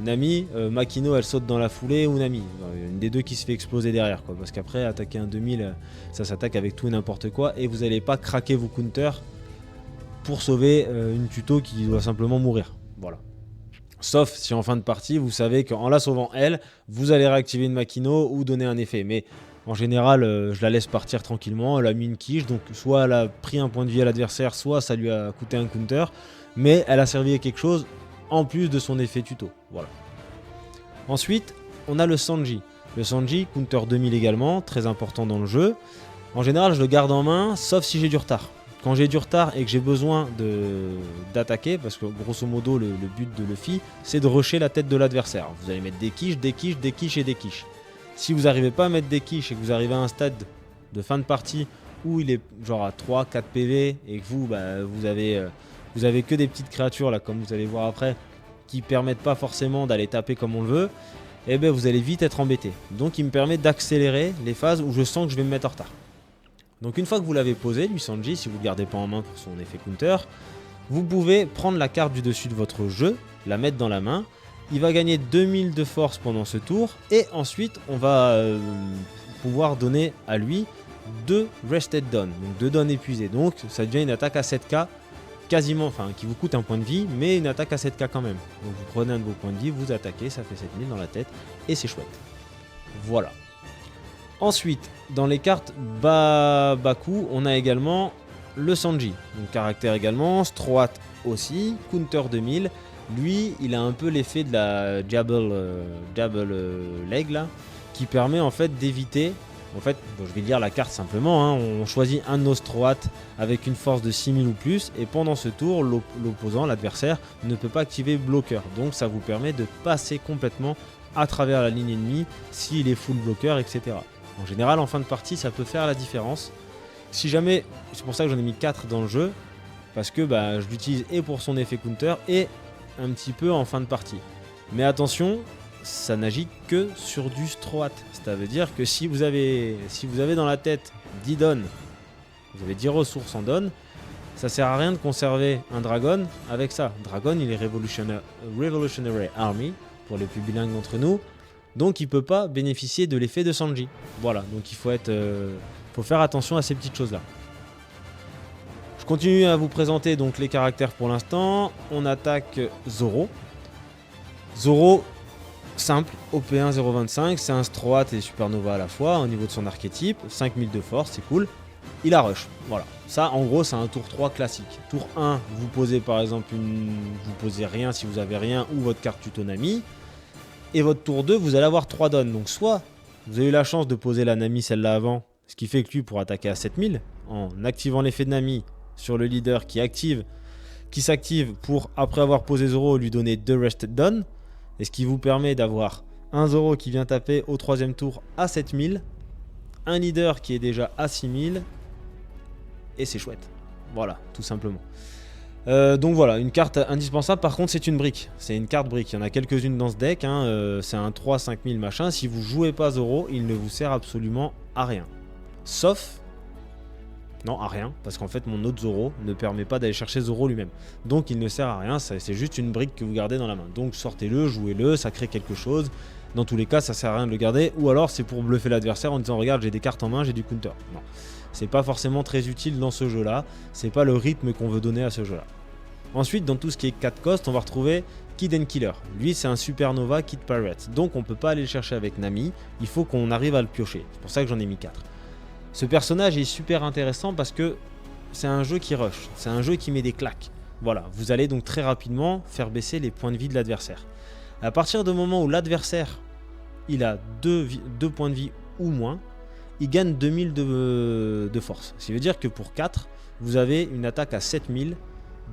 Speaker 1: Nami, Makino elle saute dans la foulée ou Nami. Une des deux qui se fait exploser derrière, quoi. Parce qu'après, attaquer un 2000, ça s'attaque avec tout et n'importe quoi. Et vous n'allez pas craquer vos counters pour sauver une tuto qui doit simplement mourir. Voilà. Sauf si en fin de partie, vous savez qu'en la sauvant elle, vous allez réactiver une Makino ou donner un effet. Mais en général, je la laisse partir tranquillement. Elle a mis une quiche, donc soit elle a pris un point de vie à l'adversaire, soit ça lui a coûté un counter. Mais elle a servi à quelque chose en plus de son effet tuto. Voilà. Ensuite, on a le Sanji. Le Sanji, counter 2000 également, très important dans le jeu. En général, je le garde en main, sauf si j'ai du retard. Quand j'ai du retard et que j'ai besoin d'attaquer, parce que grosso modo le but de Luffy, c'est de rusher la tête de l'adversaire. Vous allez mettre des quiches, des quiches, des quiches et des quiches. Si vous n'arrivez pas à mettre des quiches et que vous arrivez à un stade de fin de partie où il est genre à 3-4 PV et que vous avez que des petites créatures là, comme vous allez voir après, qui permettent pas forcément d'aller taper comme on le veut, et ben vous allez vite être embêté. Donc il me permet d'accélérer les phases où je sens que je vais me mettre en retard. Donc une fois que vous l'avez posé, lui Sanji, si vous ne le gardez pas en main pour son effet counter, vous pouvez prendre la carte du dessus de votre jeu, la mettre dans la main. Il va gagner 2000 de force pendant ce tour, et ensuite on va pouvoir donner à lui 2 Rested Dawn, donc 2 dons épuisés. Donc ça devient une attaque à 7k, quasiment, enfin qui vous coûte un point de vie, mais une attaque à 7k quand même. Donc vous prenez un de vos points de vie, vous attaquez, ça fait 7000 dans la tête, et c'est chouette. Voilà. Ensuite, dans les cartes Baku, on a également le Sanji. Donc caractère également, Stroat aussi, counter 2000. Lui, il a un peu l'effet de la Jabble Leg là, qui permet en fait d'éviter. En fait, bon, je vais lire la carte simplement, hein. On choisit un Ostroat avec une force de 6000 ou plus, et pendant ce tour, l'opposant, l'adversaire, ne peut pas activer bloqueur. Donc ça vous permet de passer complètement à travers la ligne ennemie s'il est full bloqueur, etc. En général, en fin de partie, ça peut faire la différence. Si jamais, c'est pour ça que j'en ai mis 4 dans le jeu, parce que je l'utilise et pour son effet counter et un petit peu en fin de partie. Mais attention, ça n'agit que sur du Stroat. Ça veut dire que si vous avez dans la tête 10 donnes, vous avez 10 ressources en donnes, ça sert à rien de conserver un Dragon avec ça. Dragon, il est Revolutionary Army, pour les plus bilingues d'entre nous, donc il peut pas bénéficier de l'effet de Sanji. Voilà, donc il faut faire attention à ces petites choses-là. Je continue à vous présenter donc les caractères pour l'instant. On attaque Zoro. Zoro, simple, OP1 0.25, c'est un Stroat et Supernova à la fois au niveau de son archétype, 5000 de force, c'est cool. Il a rush, voilà. Ça en gros c'est un tour 3 classique. Tour 1, vous posez par exemple vous posez rien si vous avez rien ou votre carte Tutonami. Et votre tour 2, vous allez avoir 3 donnes. Donc soit vous avez eu la chance de poser la Nami celle-là avant, ce qui fait que lui pourra attaquer à 7000 en activant l'effet de Nami sur le leader qui s'active pour, après avoir posé Zoro, lui donner 2 Rested Done. Et ce qui vous permet d'avoir un Zoro qui vient taper au 3ème tour à 7000, un leader qui est déjà à 6000, et c'est chouette. Voilà, tout simplement. Donc voilà, une carte indispensable. Par contre, c'est une brique. C'est une carte brique. Il y en a quelques-unes dans ce deck. Hein. C'est un 3-5000 machin. Si vous jouez pas Zoro, il ne vous sert absolument à rien. Sauf... Non, à rien, parce qu'en fait mon autre Zoro ne permet pas d'aller chercher Zoro lui-même. Donc il ne sert à rien, c'est juste une brique que vous gardez dans la main. Donc sortez-le, jouez-le, ça crée quelque chose. Dans tous les cas, ça sert à rien de le garder. Ou alors c'est pour bluffer l'adversaire en disant regarde, j'ai des cartes en main, j'ai du counter. Non, c'est pas forcément très utile dans ce jeu-là. C'est pas le rythme qu'on veut donner à ce jeu-là. Ensuite, dans tout ce qui est 4 cost, on va retrouver Kid and Killer. Lui, c'est un Supernova Kid Pirate. Donc on peut pas aller le chercher avec Nami. Il faut qu'on arrive à le piocher. C'est pour ça que j'en ai mis 4. Ce personnage est super intéressant parce que c'est un jeu qui rush, c'est un jeu qui met des claques. Voilà, vous allez donc très rapidement faire baisser les points de vie de l'adversaire. À partir du moment où l'adversaire il a 2 points de vie ou moins, il gagne 2000 de force. Ce qui veut dire que pour 4, vous avez une attaque à 7000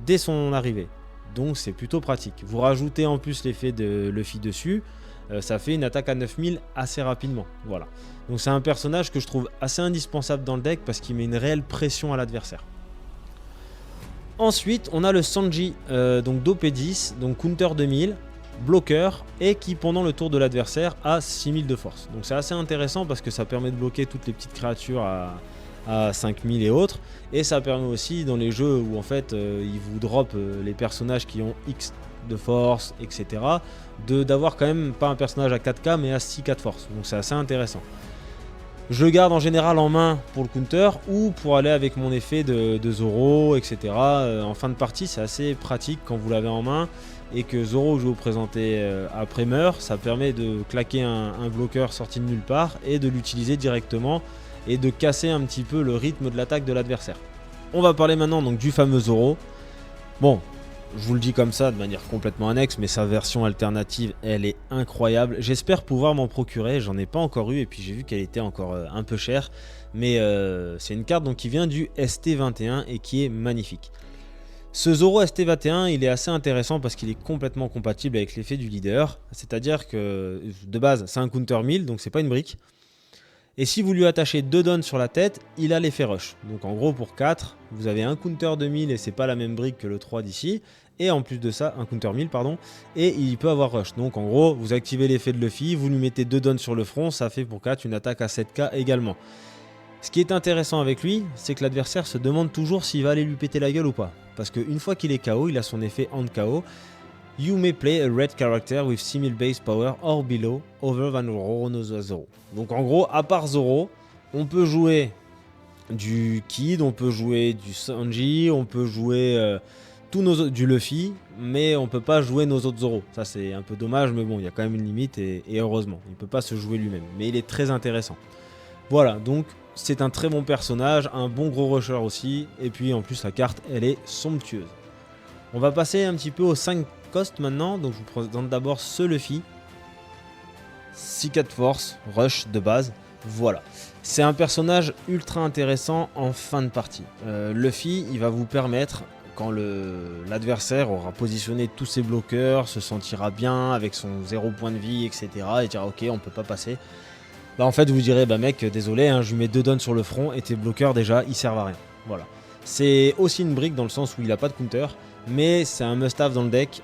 Speaker 1: dès son arrivée. Donc c'est plutôt pratique. Vous rajoutez en plus l'effet de Luffy dessus, ça fait une attaque à 9000 assez rapidement. Voilà. Donc c'est un personnage que je trouve assez indispensable dans le deck parce qu'il met une réelle pression à l'adversaire. Ensuite, on a le Sanji, donc d'OP10, donc counter 2000, bloqueur, et qui pendant le tour de l'adversaire a 6000 de force. Donc c'est assez intéressant parce que ça permet de bloquer toutes les petites créatures à 5000 et autres. Et ça permet aussi dans les jeux où en fait ils vous drop les personnages qui ont X de force, etc. d'avoir quand même pas un personnage à 4K mais à 6K de force. Donc c'est assez intéressant. Je le garde en général en main pour le counter ou pour aller avec mon effet de Zoro, etc. En fin de partie, c'est assez pratique quand vous l'avez en main et que Zoro, je vais vous présenter après meurt. Ça permet de claquer un bloqueur sorti de nulle part et de l'utiliser directement et de casser un petit peu le rythme de l'attaque de l'adversaire. On va parler maintenant donc du fameux Zoro. Bon, je vous le dis comme ça de manière complètement annexe, mais sa version alternative, elle est incroyable. J'espère pouvoir m'en procurer, j'en ai pas encore eu et puis j'ai vu qu'elle était encore un peu chère. Mais c'est une carte donc, qui vient du ST21 et qui est magnifique. Ce Zoro ST21, il est assez intéressant parce qu'il est complètement compatible avec l'effet du leader. C'est-à-dire que de base, c'est un counter 1000, donc c'est pas une brique. Et si vous lui attachez 2 donnes sur la tête, il a l'effet rush. Donc en gros pour 4, vous avez un counter de 1000 et c'est pas la même brique que le 3 d'ici. Et en plus de ça, un counter 1000 pardon, et il peut avoir rush. Donc en gros, vous activez l'effet de Luffy, vous lui mettez 2 donnes sur le front, ça fait pour 4 une attaque à 7k également. Ce qui est intéressant avec lui, c'est que l'adversaire se demande toujours s'il va aller lui péter la gueule ou pas. Parce qu'une fois qu'il est KO, il a son effet end KO. You may play a red character with 6000 base power or below other than Zoro. Donc en gros, à part Zoro, on peut jouer du Kid, on peut jouer du Sanji, on peut jouer du Luffy, mais on peut pas jouer nos autres Zoro. Ça c'est un peu dommage, mais bon, il y a quand même une limite et heureusement, il peut pas se jouer lui-même. Mais il est très intéressant. Voilà, donc c'est un très bon personnage, un bon gros rusher aussi, et puis en plus la carte, elle est somptueuse. On va passer un petit peu aux 5 cost maintenant, donc je vous présente d'abord ce Luffy. 6-4 force, rush de base, voilà. C'est un personnage ultra intéressant en fin de partie. Luffy, il va vous permettre, quand l'adversaire aura positionné tous ses bloqueurs, se sentira bien avec son 0 point de vie, etc. et dira ok, on peut pas passer. Bah en fait vous direz bah mec désolé hein, je lui mets 2 dons sur le front et tes bloqueurs déjà ils servent à rien. Voilà. C'est aussi une brique dans le sens où il a pas de counter, mais c'est un must-have dans le deck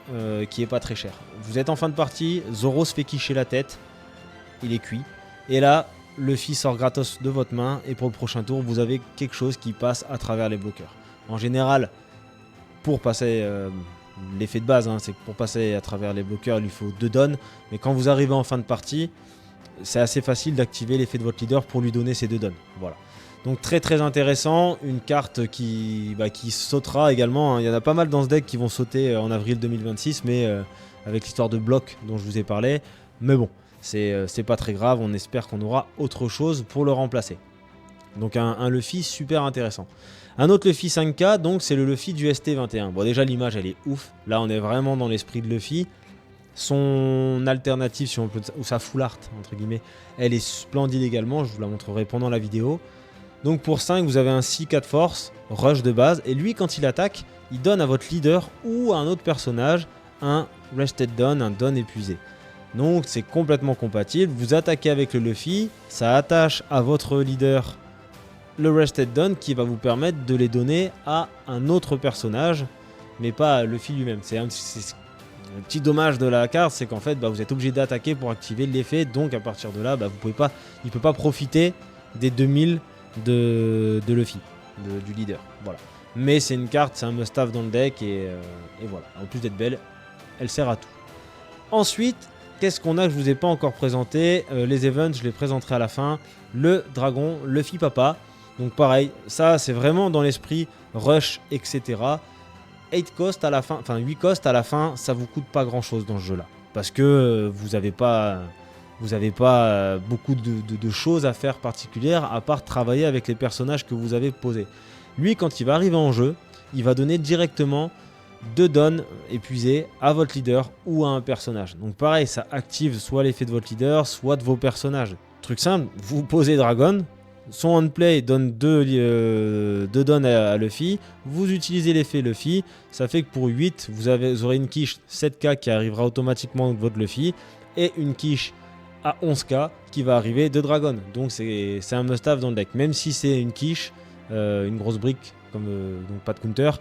Speaker 1: qui est pas très cher. Vous êtes en fin de partie, Zoro se fait quicher la tête, il est cuit. Et là, Luffy sort gratos de votre main et pour le prochain tour vous avez quelque chose qui passe à travers les bloqueurs. En général, pour passer l'effet de base, hein, c'est que pour passer à travers les bloqueurs il lui faut 2 dons, mais quand vous arrivez en fin de partie, c'est assez facile d'activer l'effet de votre leader pour lui donner ces 2 dons. Voilà. Donc très très intéressant, une carte qui sautera également, hein. Il y en a pas mal dans ce deck qui vont sauter en avril 2026, mais avec l'histoire de bloc dont je vous ai parlé. Mais bon, c'est pas très grave, on espère qu'on aura autre chose pour le remplacer. Donc un Luffy super intéressant. Un autre Luffy 5K, donc c'est le Luffy du ST21. Bon déjà l'image elle est ouf, là on est vraiment dans l'esprit de Luffy. Son alternative, si on peut, ou sa full art, entre guillemets, elle est splendide également, je vous la montrerai pendant la vidéo. Donc pour 5, vous avez un 6-4 force, rush de base, et lui quand il attaque, il donne à votre leader ou à un autre personnage un rested don, un don épuisé. Donc c'est complètement compatible, vous attaquez avec le Luffy, ça attache à votre leader le rested don qui va vous permettre de les donner à un autre personnage, mais pas à Luffy lui-même. Le petit dommage de la carte, c'est qu'en fait, vous êtes obligé d'attaquer pour activer l'effet. Donc à partir de là, il ne peut pas profiter des 2000 de Luffy, du leader. Voilà. Mais c'est une carte, c'est un must-have dans le deck et voilà. En plus d'être belle, elle sert à tout. Ensuite, qu'est-ce qu'on a que je ne vous ai pas encore présenté? Les events, je les présenterai à la fin. Le dragon, Luffy Papa. Donc pareil, ça c'est vraiment dans l'esprit rush, etc. 8 cost à la fin, enfin 8 cost à la fin, ça vous coûte pas grand chose dans ce jeu là. Parce que vous n'avez pas beaucoup de choses à faire particulières à part travailler avec les personnages que vous avez posés. Lui quand il va arriver en jeu, il va donner directement 2 dons épuisés à votre leader ou à un personnage. Donc pareil, ça active soit l'effet de votre leader, soit de vos personnages. Truc simple, vous posez Dragon, son on-play donne 2 dons à Luffy, vous utilisez l'effet Luffy, ça fait que pour 8, vous aurez une quiche 7k qui arrivera automatiquement de votre Luffy, et une quiche à 11k qui va arriver de Dragon. Donc c'est un must-have dans le deck, même si c'est une quiche, une grosse brique, donc pas de counter,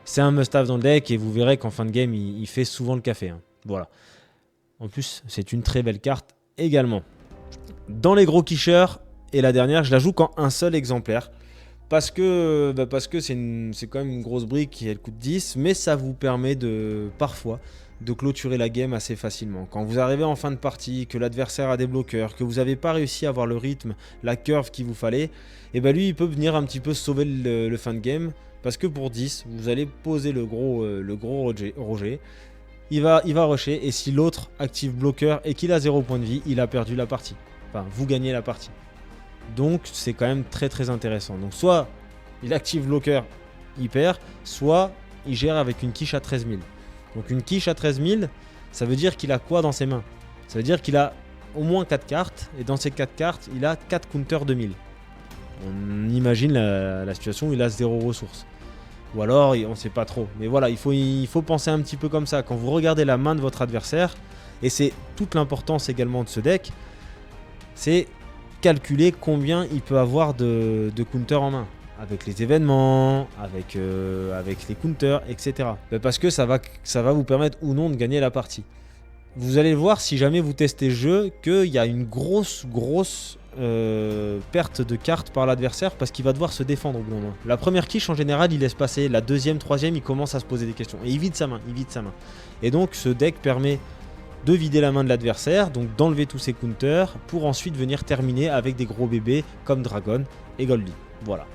Speaker 1: c'est un must-have dans le deck, et vous verrez qu'en fin de game, il fait souvent le café. Hein. Voilà. En plus, c'est une très belle carte également. Dans les gros quicheurs, et la dernière, je la joue qu'en un seul exemplaire. Parce que c'est quand même une grosse brique et elle coûte 10. Mais ça vous permet parfois de clôturer la game assez facilement. Quand vous arrivez en fin de partie, que l'adversaire a des bloqueurs, que vous n'avez pas réussi à avoir le rythme, la curve qu'il vous fallait, et lui il peut venir un petit peu sauver le fin de game. Parce que pour 10, vous allez poser le gros Roger. Il va rusher et si l'autre active bloqueur et qu'il a 0 point de vie, il a perdu la partie. Enfin, vous gagnez la partie. Donc c'est quand même très très intéressant. Donc soit il active bloqueur, il perd, soit il gère avec une quiche à 13 000. Donc une quiche à 13 000, ça veut dire qu'il a quoi dans ses mains? Ça veut dire qu'il a au moins 4 cartes, et dans ces 4 cartes, il a 4 counters 2000. On imagine la situation où il a 0 ressources. Ou alors, on ne sait pas trop. Mais voilà, il faut penser un petit peu comme ça. Quand vous regardez la main de votre adversaire, et c'est toute l'importance également de ce deck, c'est calculer combien il peut avoir de counters en main. Avec les événements, avec les counters, etc. Parce que ça va vous permettre ou non de gagner la partie. Vous allez voir si jamais vous testez le jeu qu'il y a une grosse perte de cartes par l'adversaire parce qu'il va devoir se défendre au bout d'un moment. La première quiche en général il laisse passer, la deuxième, troisième il commence à se poser des questions et il vide sa main. Et donc ce deck permet de vider la main de l'adversaire, donc d'enlever tous ses counters pour ensuite venir terminer avec des gros bébés comme Dragon et Goldie. Voilà.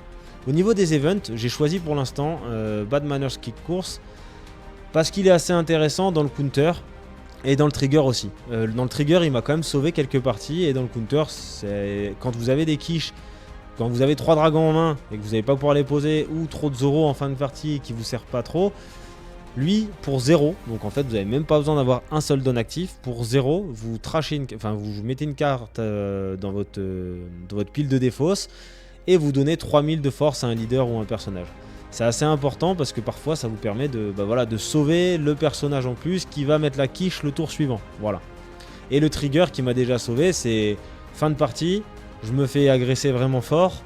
Speaker 1: Au niveau des events, j'ai choisi pour l'instant Bad Manners Kick Course parce qu'il est assez intéressant dans le counter et dans le trigger aussi. Dans le trigger, il m'a quand même sauvé quelques parties et dans le counter, c'est quand vous avez des quiches, quand vous avez 3 dragons en main et que vous n'allez pas pouvoir les poser ou trop de Zoro en fin de partie qui vous sert pas trop, Lui, pour 0, donc en fait vous n'avez même pas besoin d'avoir un seul don actif. Pour 0, vous vous mettez une carte dans votre pile de défausse et vous donnez 3000 de force à un leader ou un personnage. C'est assez important parce que parfois ça vous permet de sauver le personnage en plus qui va mettre la quiche le tour suivant. Voilà. Et le trigger qui m'a déjà sauvé, c'est fin de partie, je me fais agresser vraiment fort.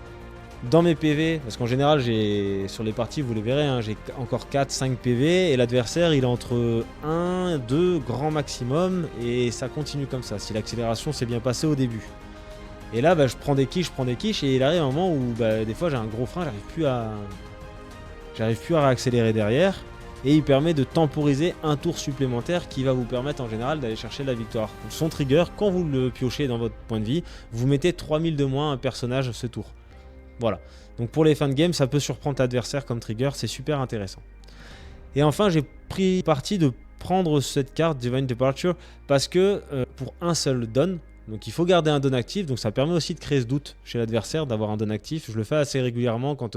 Speaker 1: Dans mes PV, parce qu'en général, sur les parties, vous le verrez, hein, j'ai encore 4-5 PV et l'adversaire il est entre 1, 2 grand maximum et ça continue comme ça, si l'accélération s'est bien passée au début. Et là, je prends des quiches et il arrive un moment où des fois j'ai un gros frein, j'arrive plus à réaccélérer derrière et il permet de temporiser un tour supplémentaire qui va vous permettre en général d'aller chercher la victoire. Donc, son trigger, quand vous le piochez dans votre point de vie, vous mettez 3000 de moins un personnage ce tour. Voilà, donc pour les fans de game, ça peut surprendre l'adversaire comme trigger, c'est super intéressant. Et enfin, j'ai pris parti de prendre cette carte Divine Departure parce que pour un seul don, donc il faut garder un don actif, donc ça permet aussi de créer ce doute chez l'adversaire d'avoir un don actif. Je le fais assez régulièrement quand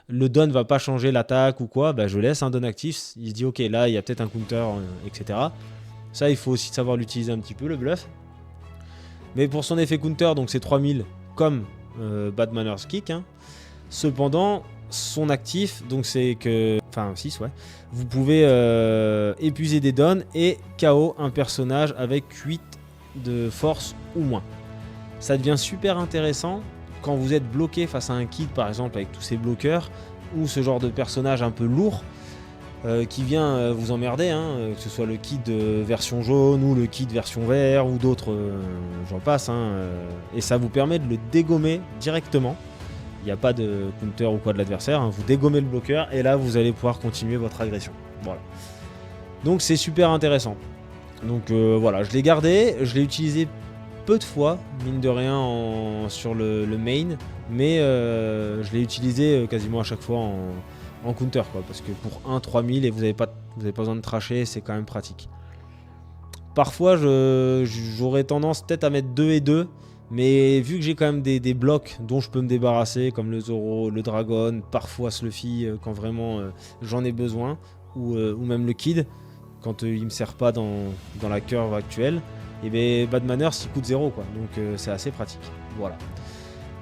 Speaker 1: le don ne va pas changer l'attaque ou quoi, je laisse un don actif, il se dit ok là il y a peut-être un counter, etc. Ça il faut aussi savoir l'utiliser un petit peu le bluff. Mais pour son effet counter, donc c'est 3000 comme Bad Manners Kick, hein. Cependant son actif, donc c'est que 6 ouais, vous pouvez épuiser des dons et KO un personnage avec 8 de force ou moins. Ça devient super intéressant quand vous êtes bloqué face à un kid par exemple avec tous ces bloqueurs ou ce genre de personnage un peu lourd qui vient vous emmerder, hein, que ce soit le kid version jaune ou le kid version vert ou d'autres, j'en passe, hein, et ça vous permet de le dégommer directement. Il n'y a pas de counter ou quoi de l'adversaire, hein, vous dégommez le bloqueur et là vous allez pouvoir continuer votre agression. Voilà. Donc c'est super intéressant. Donc voilà, je l'ai gardé, je l'ai utilisé peu de fois, mine de rien sur le main, mais je l'ai utilisé quasiment à chaque fois en counter, quoi, parce que pour 1 3000 et vous n'avez pas besoin de trasher, c'est quand même pratique. Parfois j'aurais tendance peut-être à mettre 2 et 2, mais vu que j'ai quand même des blocs dont je peux me débarrasser, comme le Zoro, le Dragon, parfois Sluffy quand vraiment j'en ai besoin, ou même le Kid, quand il me sert pas dans la curve actuelle, et bien Bad Manners il coûte 0 quoi, donc c'est assez pratique.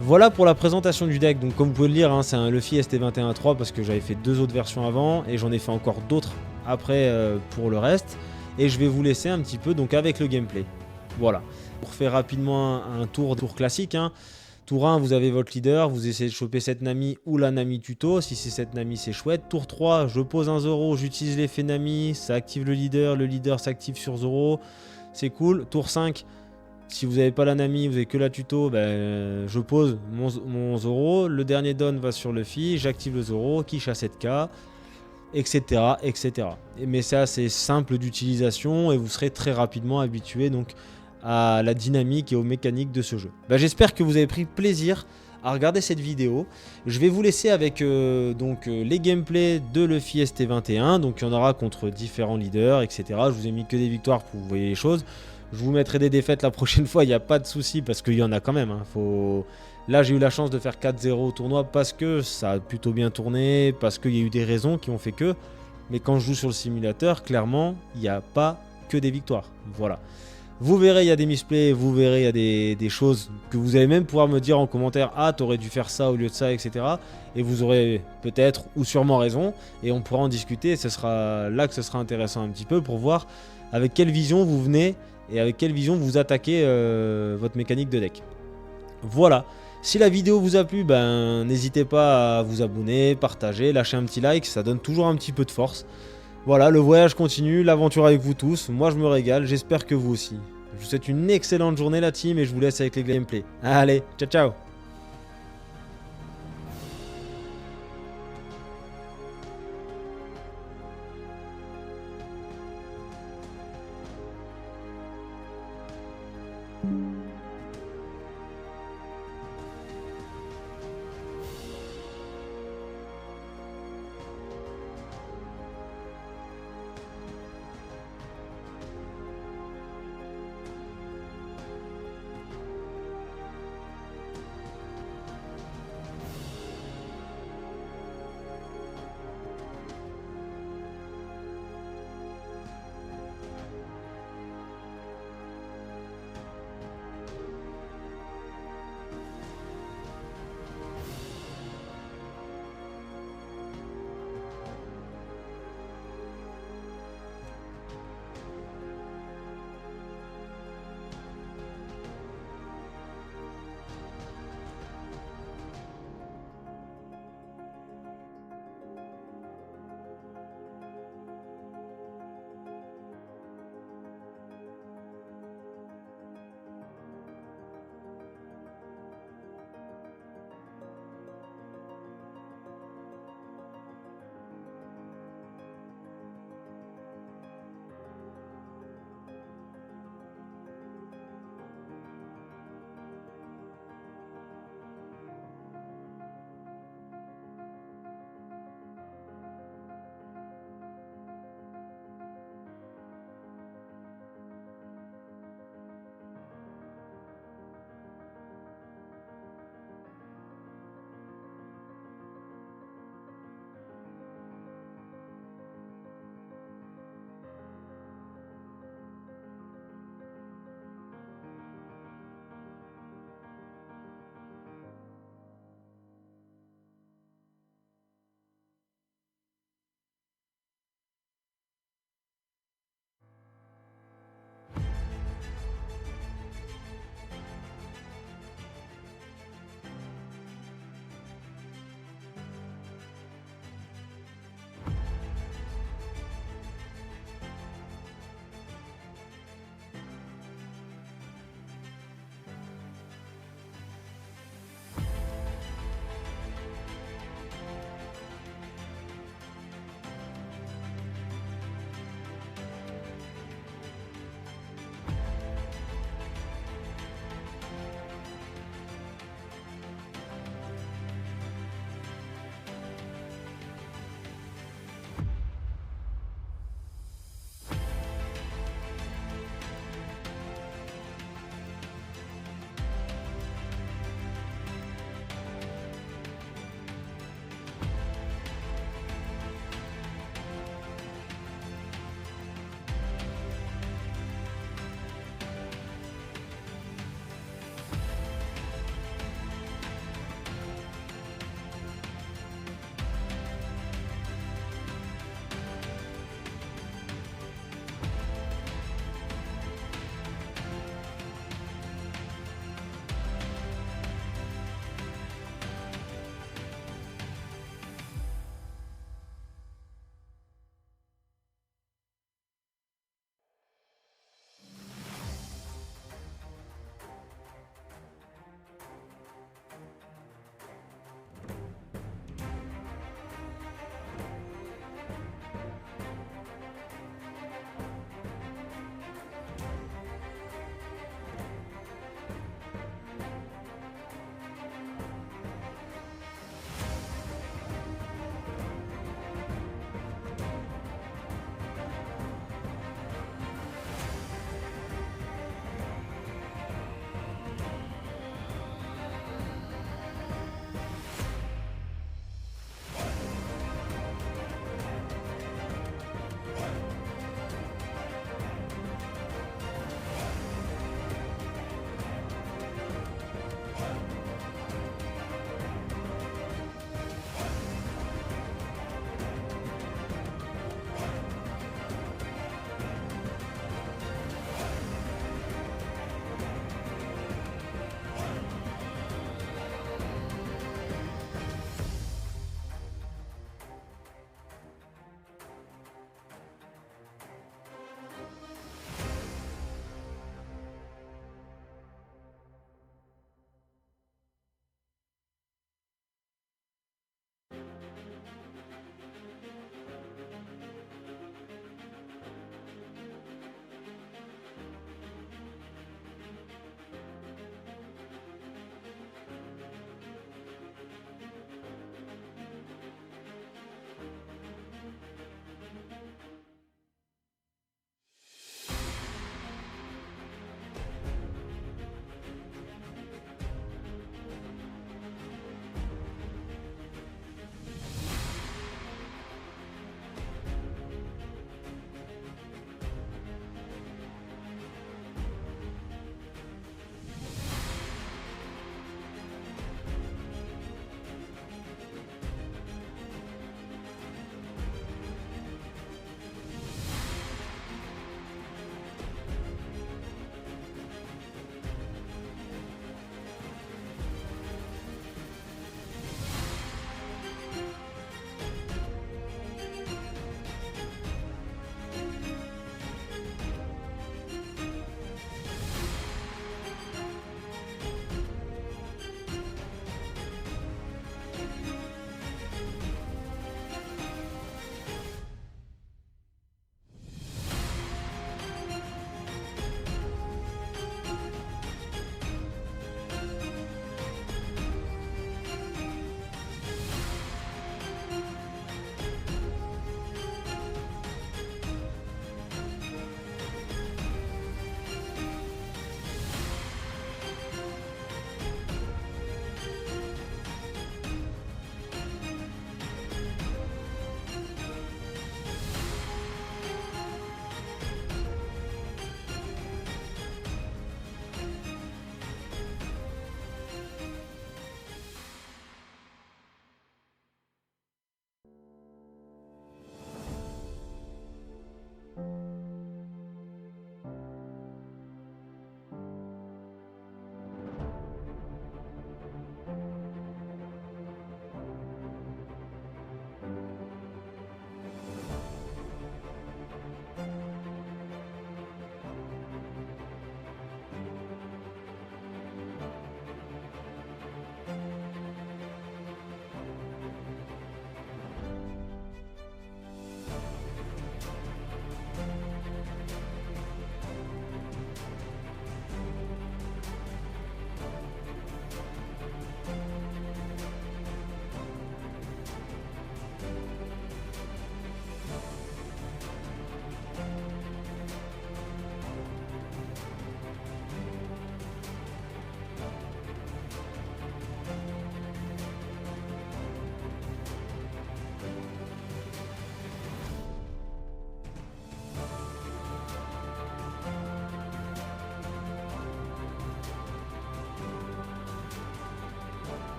Speaker 1: Voilà pour la présentation du deck. Donc comme vous pouvez le lire, hein, c'est un Luffy ST21-3 parce que j'avais fait 2 autres versions avant et j'en ai fait encore d'autres après pour le reste. Et je vais vous laisser un petit peu donc avec le gameplay. Voilà. Pour faire rapidement un tour classique, hein. Tour 1, vous avez votre leader, vous essayez de choper cette Nami ou la Nami tuto. Si c'est cette Nami, c'est chouette. Tour 3, je pose un Zoro, j'utilise l'effet Nami, ça active le leader s'active sur Zoro. C'est cool. Tour 5, si vous n'avez pas la Nami, vous n'avez que la tuto, je pose mon Zoro, le dernier don va sur Luffy, j'active le Zoro, quiche à 7k, etc. etc. Mais c'est assez simple d'utilisation et vous serez très rapidement habitué donc à la dynamique et aux mécaniques de ce jeu. J'espère que vous avez pris plaisir à regarder cette vidéo. Je vais vous laisser avec les gameplays de Luffy ST21, donc il y en aura contre différents leaders, etc. Je vous ai mis que des victoires pour que vous voyez les choses. Je vous mettrai des défaites la prochaine fois, il n'y a pas de souci parce qu'il y en a quand même. Hein. Là, j'ai eu la chance de faire 4-0 au tournoi parce que ça a plutôt bien tourné, parce qu'il y a eu des raisons qui ont fait que. Mais quand je joue sur le simulateur, clairement, il n'y a pas que des victoires. Voilà. Vous verrez, il y a des misplays, vous verrez, il y a des choses que vous allez même pouvoir me dire en commentaire. Ah, t'aurais dû faire ça au lieu de ça, etc. Et vous aurez peut-être ou sûrement raison. Et on pourra en discuter. Ce sera là que ce sera intéressant un petit peu pour voir avec quelle vision vous venez et avec quelle vision vous attaquez votre mécanique de deck. Voilà. Si la vidéo vous a plu, n'hésitez pas à vous abonner, partager, lâcher un petit like. Ça donne toujours un petit peu de force. Voilà, le voyage continue, l'aventure avec vous tous. Moi, je me régale. J'espère que vous aussi. Je vous souhaite une excellente journée, la team, et je vous laisse avec les gameplays. Allez, ciao, ciao!